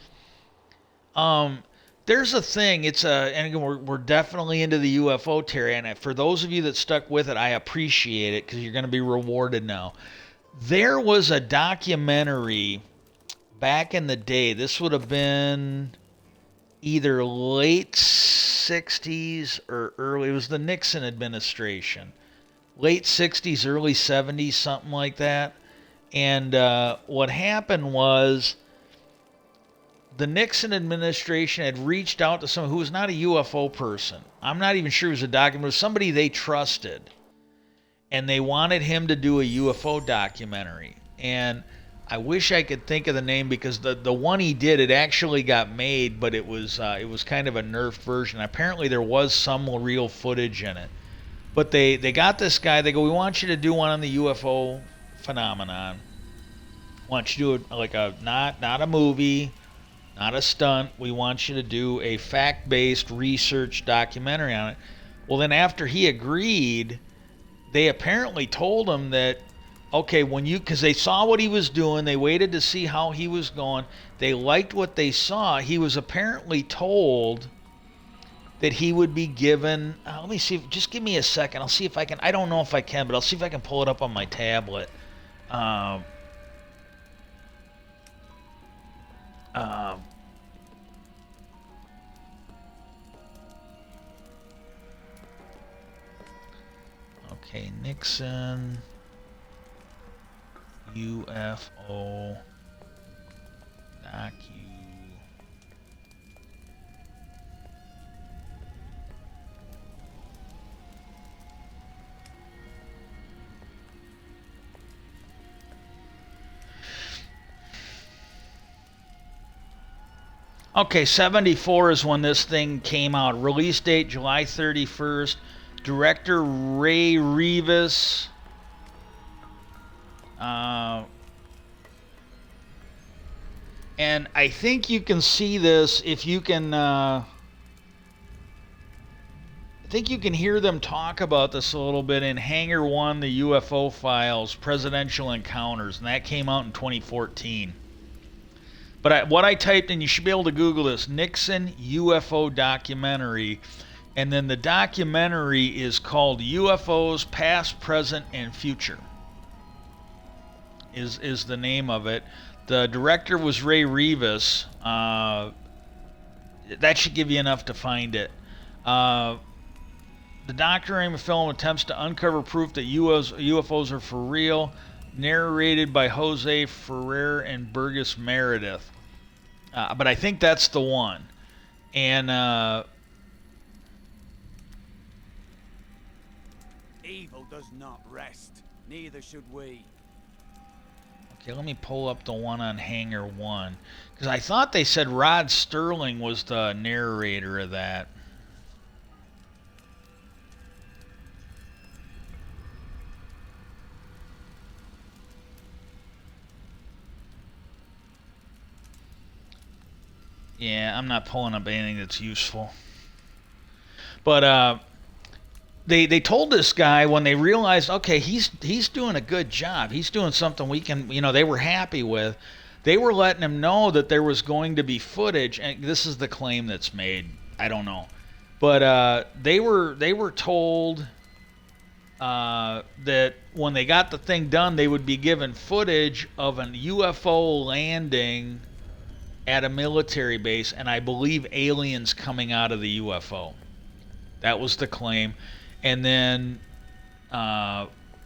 There's a thing. And again, we're definitely into the UFO theory. And for those of you that stuck with it, I appreciate it because you're going to be rewarded now. There was a documentary back in the day. This would have been either late 60s or early. It was the Nixon administration. Late 60s, early 70s, something like that. And what happened was the Nixon administration had reached out to someone who was not a UFO person. I'm not even sure it was a document. It was somebody they trusted. And they wanted him to do a UFO documentary. And I wish I could think of the name because the one he did, it actually got made, but it was kind of a nerfed version. Apparently there was some real footage in it. But they got this guy. They go, we want you to do one on the UFO phenomenon. We want you to do like not a movie, not a stunt. We want you to do a fact-based research documentary on it. Well, then after he agreed, they apparently told him that okay, because they saw what he was doing, they waited to see how he was going. They liked what they saw. He was apparently told that he would be given. Let me see. Just give me a second. I'll see if I can. I don't know if I can, but I'll see if I can pull it up on my tablet. Um, okay, Nixon. UFO docu. Okay, 74 is when this thing came out. Release date July 31st. Director Ray Rivas. And I think you can see this if you can. I think you can hear them talk about this a little bit in Hangar 1, the UFO Files, Presidential Encounters, and that came out in 2014. But what I typed in, you should be able to Google this, Nixon UFO documentary, and then the documentary is called UFOs Past, Present, and Future. Is the name of it. The director was Ray Rivas. That should give you enough to find it. The documentary film attempts to uncover proof that UFOs are for real, narrated by Jose Ferrer and Burgess Meredith. But I think that's the one. And evil does not rest. Neither should we. okay, let me pull up the one on Hangar 1. Because I thought they said Rod Sterling was the narrator of that. Yeah, I'm not pulling up anything that's useful. But they told this guy when they realized, okay, he's doing a good job. He's doing something we can, they were happy with. They were letting him know that there was going to be footage, and this is the claim that's made. I don't know, but they were told that when they got the thing done, they would be given footage of an UFO landing at a military base, and I believe aliens coming out of the UFO. That was the claim. And then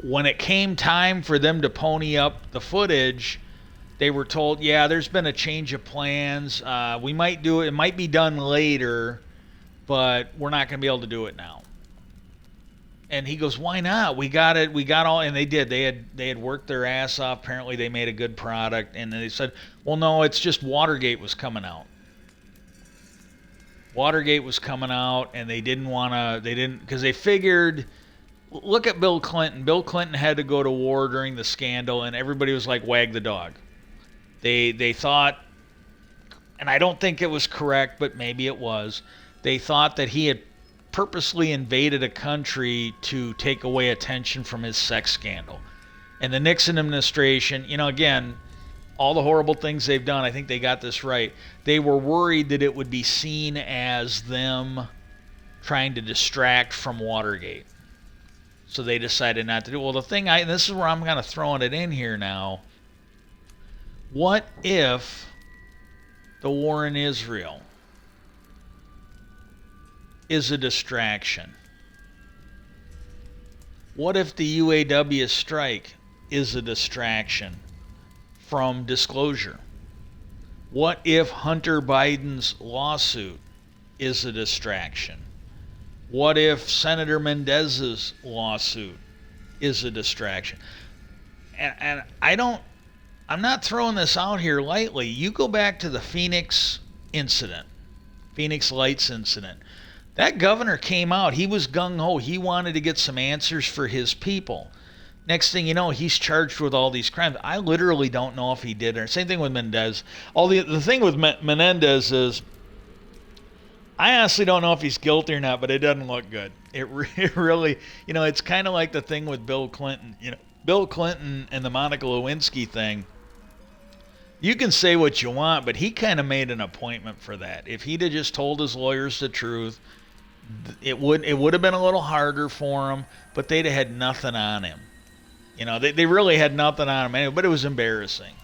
when it came time for them to pony up the footage, they were told, yeah, there's been a change of plans. We might do it. It might be done later, but we're not going to be able to do it now. And he goes, why not? We got it. We got all, and they did. They had worked their ass off. Apparently, they made a good product. And they said, well, no, it's just Watergate was coming out. Watergate was coming out, and they didn't want to. They didn't, because they figured. Look at Bill Clinton. Bill Clinton had to go to war during the scandal, and everybody was like, wag the dog. They thought, and I don't think it was correct, but maybe it was. They thought that he had purposely invaded a country to take away attention from his sex scandal. And the Nixon administration, again, all the horrible things they've done, I think they got this right. They were worried that it would be seen as them trying to distract from Watergate. So they decided not to do it. Well, the thing, and this is where I'm kind of throwing it in here now. What if the war in Israel is a distraction? What if the UAW strike is a distraction from disclosure? What if Hunter Biden's lawsuit is a distraction? What if Senator Mendez's lawsuit is a distraction? And I'm not throwing this out here lightly. You go back to the Phoenix Lights incident. That governor came out. He was gung-ho. He wanted to get some answers for his people. Next thing you know, he's charged with all these crimes. I literally don't know if he did or same thing with Mendez. The thing with Menendez is, I honestly don't know if he's guilty or not, but it doesn't look good. It really, it's kind of like the thing with Bill Clinton. Bill Clinton and the Monica Lewinsky thing, you can say what you want, but he kind of made an appointment for that. If he'd have just told his lawyers the truth, it would have been a little harder for him, but they'd have had nothing on him. You know, they really had nothing on him anyway, but it was embarrassing.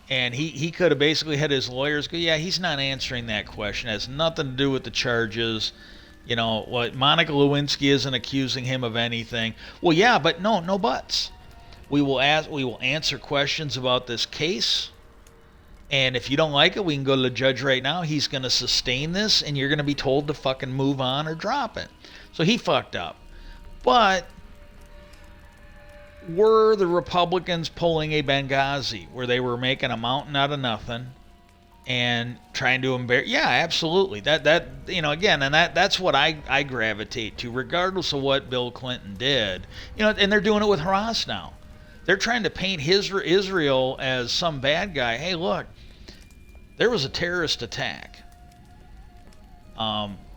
And he could have basically had his lawyers go, yeah, he's not answering that question. It has nothing to do with the charges. You know, what Monica Lewinsky isn't accusing him of anything. Well, yeah, but no buts. We will answer questions about this case. And if you don't like it, we can go to the judge right now. He's going to sustain this, and you're going to be told to fucking move on or drop it. So he fucked up. But were the Republicans pulling a Benghazi where they were making a mountain out of nothing and trying to embarrass? Yeah, absolutely. That you know, again, and that's what I gravitate to, regardless of what Bill Clinton did. You know, and they're doing it with Hamas now. They're trying to paint Israel as some bad guy. Hey, look, there was a terrorist attack.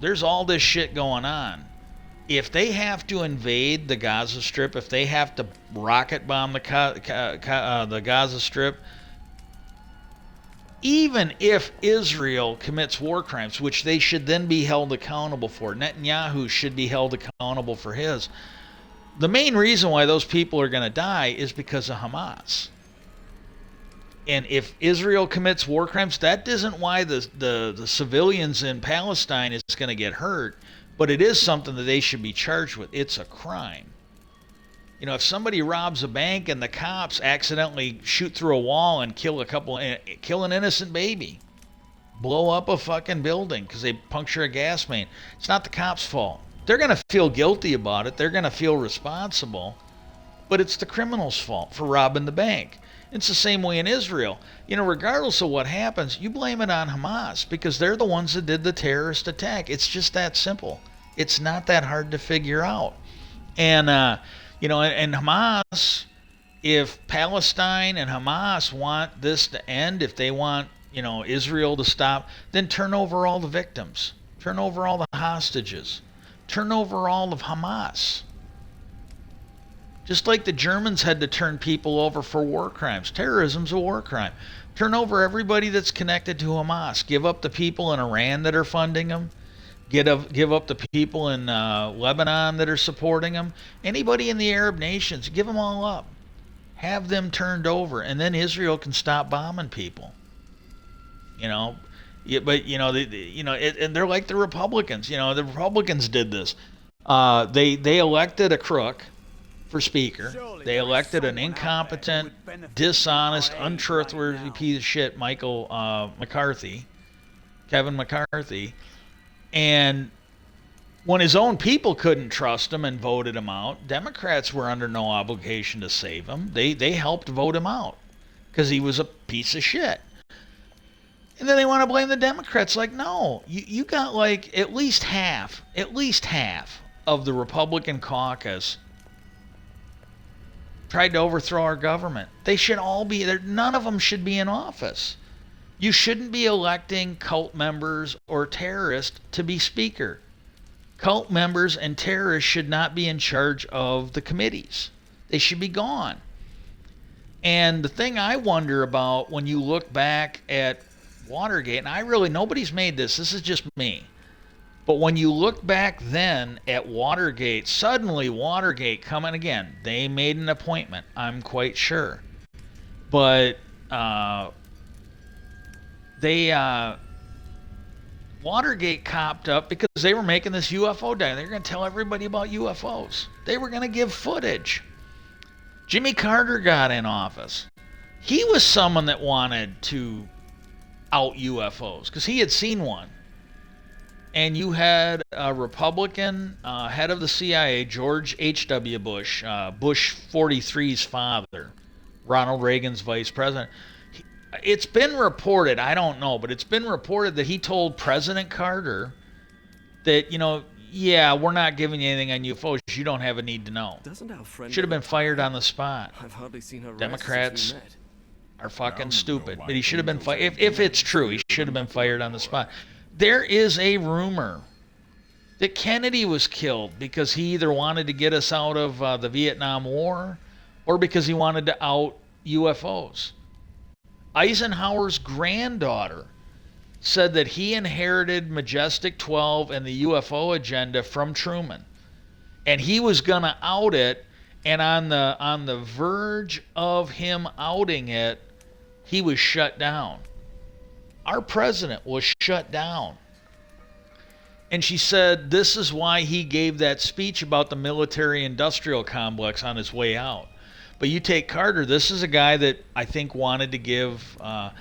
There's all this shit going on. If they have to invade the Gaza Strip, if they have to rocket bomb the Gaza Strip, even if Israel commits war crimes, which they should then be held accountable for, Netanyahu should be held accountable for his. The main reason why those people are going to die is because of Hamas. And if Israel commits war crimes, that isn't why the civilians in Palestine is going to get hurt, but it is something that they should be charged with. It's a crime. You know, if somebody robs a bank and the cops accidentally shoot through a wall and kill an innocent baby, blow up a fucking building because they puncture a gas main, it's not the cops' fault. They're going to feel guilty about it. They're going to feel responsible. But it's the criminal's fault for robbing the bank. It's the same way in Israel. You know, regardless of what happens, you blame it on Hamas because they're the ones that did the terrorist attack. It's just that simple. It's not that hard to figure out. And, you know, and Hamas, if Palestine and Hamas want this to end, if they want, you know, Israel to stop, then turn over all the victims. Turn over all the hostages. Turn over all of Hamas. Just like the Germans had to turn people over for war crimes. Terrorism's a war crime. Turn over everybody that's connected to Hamas. Give up the people in Iran that are funding them. Give up the people in Lebanon that are supporting them. Anybody in the Arab nations, give them all up. Have them turned over, and then Israel can stop bombing people. You know, but you know, and they're like the Republicans. You know, the Republicans did this. They elected a crook for speaker. They elected an incompetent, dishonest, untrustworthy piece of shit, Kevin McCarthy. And when his own people couldn't trust him and voted him out, Democrats were under no obligation to save him. They helped vote him out because he was a piece of shit. And then they want to blame the Democrats. Like, no, you got like at least half of the Republican caucus tried to overthrow our government. They should all be there. None of them should be in office. You shouldn't be electing cult members or terrorists to be speaker. Cult members and terrorists should not be in charge of the committees. They should be gone. And the thing I wonder about when you look back at Watergate, and nobody's made this is just me. But when you look back then at Watergate, suddenly Watergate coming again, they made an appointment, I'm quite sure. But Watergate copped up because they were making this UFO documentary. They were going to tell everybody about UFOs. They were going to give footage. Jimmy Carter got in office. He was someone that wanted to out UFOs because he had seen one. And you had a Republican head of the CIA, George H.W. Bush, Bush 43's father, Ronald Reagan's vice president. It's been reported, I don't know, but it's been reported that he told President Carter that, you know, yeah, we're not giving you anything on UFOs. You don't have a need to know. Should have been fired on the spot. I've hardly seen her. Democrats are fucking stupid. But he should have been fired. If it's true, he should have been fired on the spot. There is a rumor that Kennedy was killed because he either wanted to get us out of the Vietnam War or because he wanted to out UFOs. Eisenhower's granddaughter said that he inherited Majestic 12 and the UFO agenda from Truman, and he was going to out it, and on the verge of him outing it, he was shut down. Our president was shut down. And she said this is why he gave that speech about the military-industrial complex on his way out. But you take Carter, this is a guy that I think wanted to give up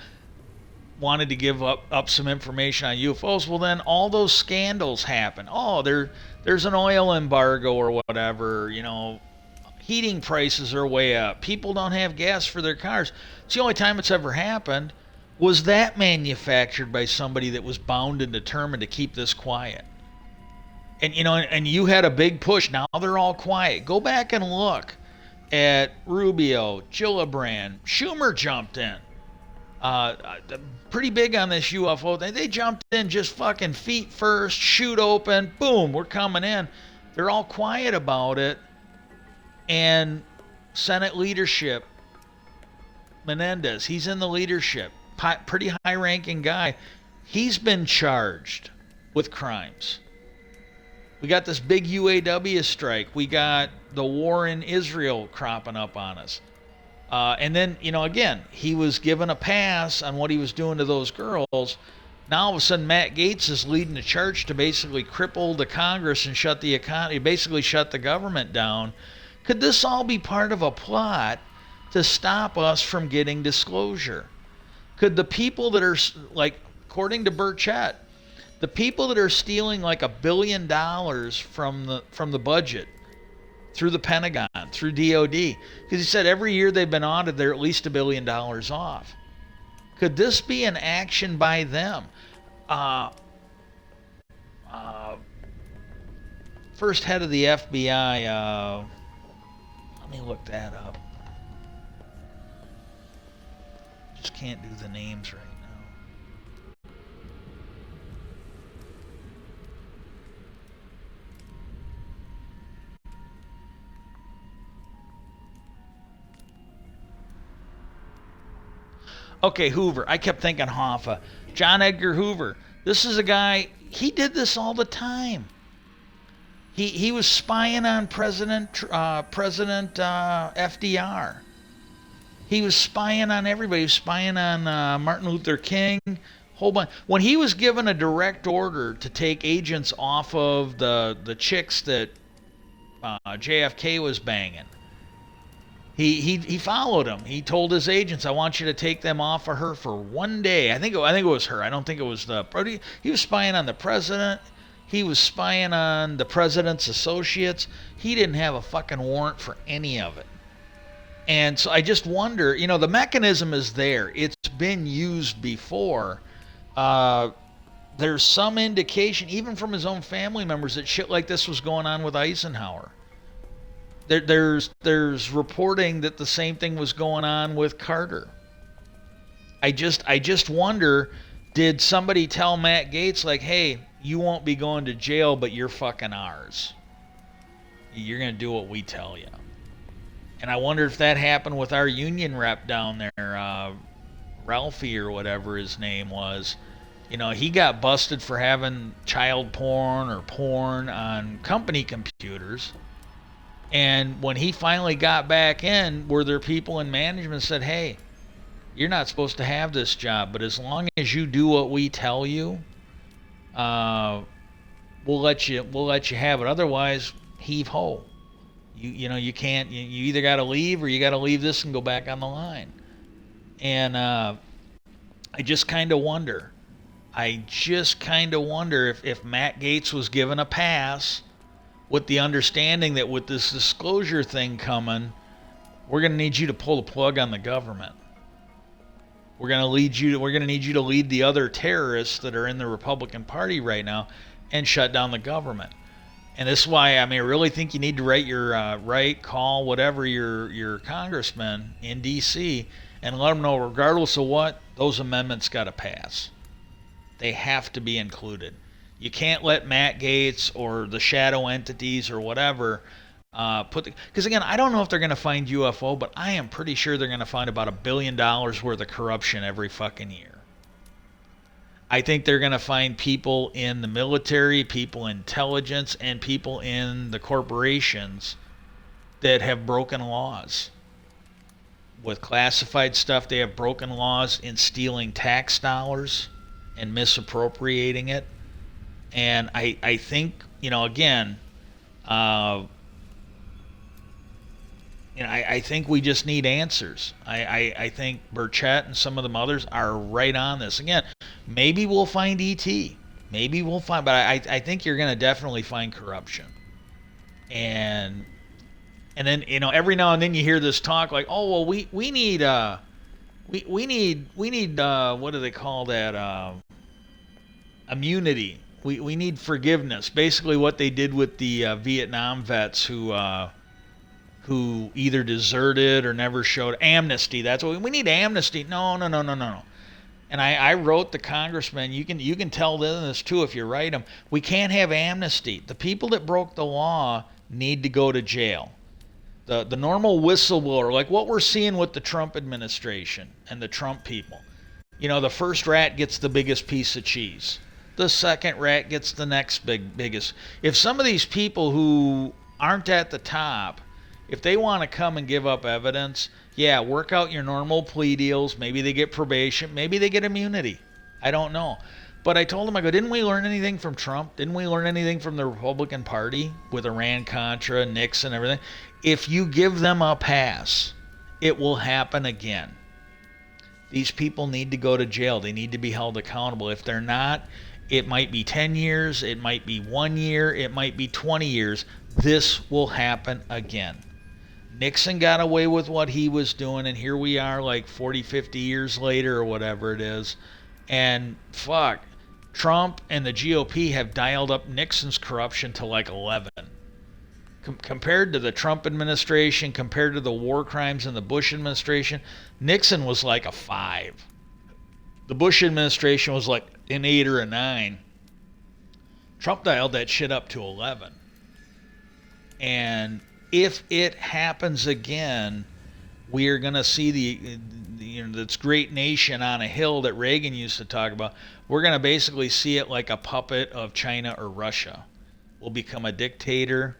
some information on UFOs. Well, then all those scandals happen. Oh, there's an oil embargo or whatever. You know, heating prices are way up. People don't have gas for their cars. It's the only time it's ever happened. Was that manufactured by somebody that was bound and determined to keep this quiet? And you know, and you had a big push. Now they're all quiet. Go back and look at Rubio, Gillibrand, Schumer jumped in. Pretty big on this UFO thing. They jumped in just fucking feet first, chute open, boom, we're coming in. They're all quiet about it. And Senate leadership, Menendez, he's in the leadership. Pretty high-ranking guy. He's been charged with crimes. We got this big UAW strike. We got the war in Israel cropping up on us. And then, you know, again, he was given a pass on what he was doing to those girls. Now, all of a sudden, Matt Gaetz is leading the charge to basically cripple the Congress and shut the economy, basically shut the government down. Could this all be part of a plot to stop us from getting disclosure? Could the people that are, like, according to Burchett, the people that are stealing like $1 billion from the budget through the Pentagon, through DOD, because he said every year they've been audited, they're at least $1 billion off. Could this be an action by them? First head of the FBI, let me look that up. Just can't do the names right now. Okay, Hoover. I kept thinking Hoffa. John Edgar Hoover. This is a guy, he did this all the time. He was spying on President FDR. He was spying on everybody. He was spying on Martin Luther King. Whole bunch. When he was given a direct order to take agents off of the chicks that JFK was banging, he followed him. He told his agents, "I want you to take them off of her for one day." I think it was her. I don't think it was he was spying on the president. He was spying on the president's associates. He didn't have a fucking warrant for any of it. And so I just wonder, you know, the mechanism is there. It's been used before. There's some indication, even from his own family members, that shit like this was going on with Eisenhower. There's reporting that the same thing was going on with Carter. I just wonder, did somebody tell Matt Gaetz, like, hey, you won't be going to jail, but you're fucking ours. You're going to do what we tell you. And I wonder if that happened with our union rep down there, Ralphie or whatever his name was. You know, he got busted for having child porn or porn on company computers. And when he finally got back in, were there people in management said, hey, you're not supposed to have this job, but as long as you do what we tell you, we'll let you have it. Otherwise, heave ho. You can't. You either got to leave or you got to leave this and go back on the line. And I just kind of wonder. If Matt Gaetz was given a pass with the understanding that with this disclosure thing coming, we're going to need you to pull the plug on the government. We're going to need you to lead the other terrorists that are in the Republican Party right now and shut down the government. And this is why, I really think you need to call whatever your congressman in D.C. and let them know, regardless of what, those amendments got to pass. They have to be included. You can't let Matt Gaetz or the shadow entities or whatever Because again, I don't know if they're going to find UFO, but I am pretty sure they're going to find about $1 billion worth of corruption every fucking year. I think they're going to find people in the military, people in intelligence, and people in the corporations that have broken laws. With classified stuff, they have broken laws in stealing tax dollars and misappropriating it. And I think, again, I think we just need answers. I think Burchett and some of them others are right on this. Again, maybe we'll find ET. Maybe we'll find, but I think you're going to definitely find corruption. And then every now and then you hear this talk like, oh well, we need we need what do they call that, immunity. We need forgiveness. Basically, what they did with the Vietnam vets who either deserted or never showed amnesty. That's what we need, amnesty. No. And I wrote the congressman. You can tell them this too if you write them. We can't have amnesty. The people that broke the law need to go to jail. The normal whistleblower, like what we're seeing with the Trump administration and the Trump people. The first rat gets the biggest piece of cheese. The second rat gets the next biggest. If some of these people who aren't at the top, if they want to come and give up evidence, yeah, work out your normal plea deals. Maybe they get probation. Maybe they get immunity. I don't know. But I told him, I go, didn't we learn anything from Trump? Didn't we learn anything from the Republican Party with Iran-Contra, Nixon, everything? If you give them a pass, it will happen again. These people need to go to jail. They need to be held accountable. If they're not, it might be 10 years, it might be 1 year, it might be 20 years. This will happen again. Nixon got away with what he was doing, and here we are like 40, 50 years later or whatever it is. And fuck, Trump and the GOP have dialed up Nixon's corruption to like 11. Compared to the Trump administration, compared to the war crimes in the Bush administration, Nixon was like a 5. The Bush administration was like an 8 or a 9. Trump dialed that shit up to 11. And if it happens again, we are going to see this great nation on a hill that Reagan used to talk about. We're going to basically see it like a puppet of China or Russia. We'll become a dictator,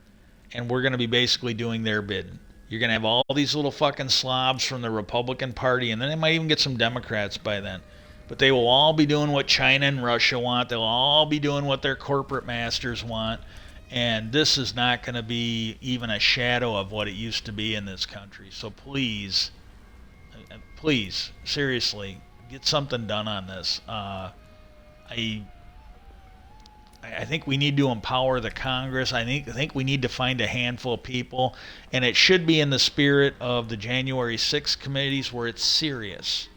and we're going to be basically doing their bidding. You're going to have all these little fucking slobs from the Republican Party, and then they might even get some Democrats by then. But they will all be doing what China and Russia want. They'll all be doing what their corporate masters want. And this is not going to be even a shadow of what it used to be in this country. So please, seriously, get something done on this. I think we need to empower the Congress. I think we need to find a handful of people, and it should be in the spirit of the January 6th committees where it's serious.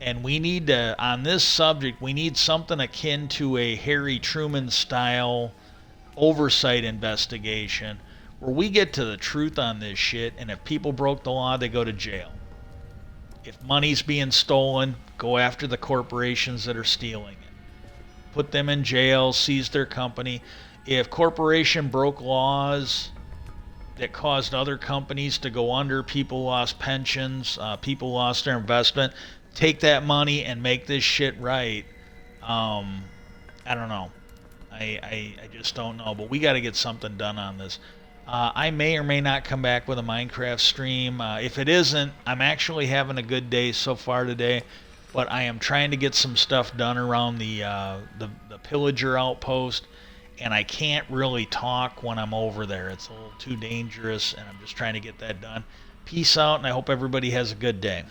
And we need to, on this subject, we need something akin to a Harry Truman style oversight investigation where we get to the truth on this shit, and if people broke the law, they go to jail. If money's being stolen, go after the corporations that are stealing it. Put them in jail, seize their company. If corporation broke laws that caused other companies to go under, people lost pensions, people lost their investment, take that money and make this shit right. I don't know. I just don't know. But we got to get something done on this. I may or may not come back with a Minecraft stream. If it isn't, I'm actually having a good day so far today. But I am trying to get some stuff done around the pillager outpost. And I can't really talk when I'm over there. It's a little too dangerous, and I'm just trying to get that done. Peace out, and I hope everybody has a good day.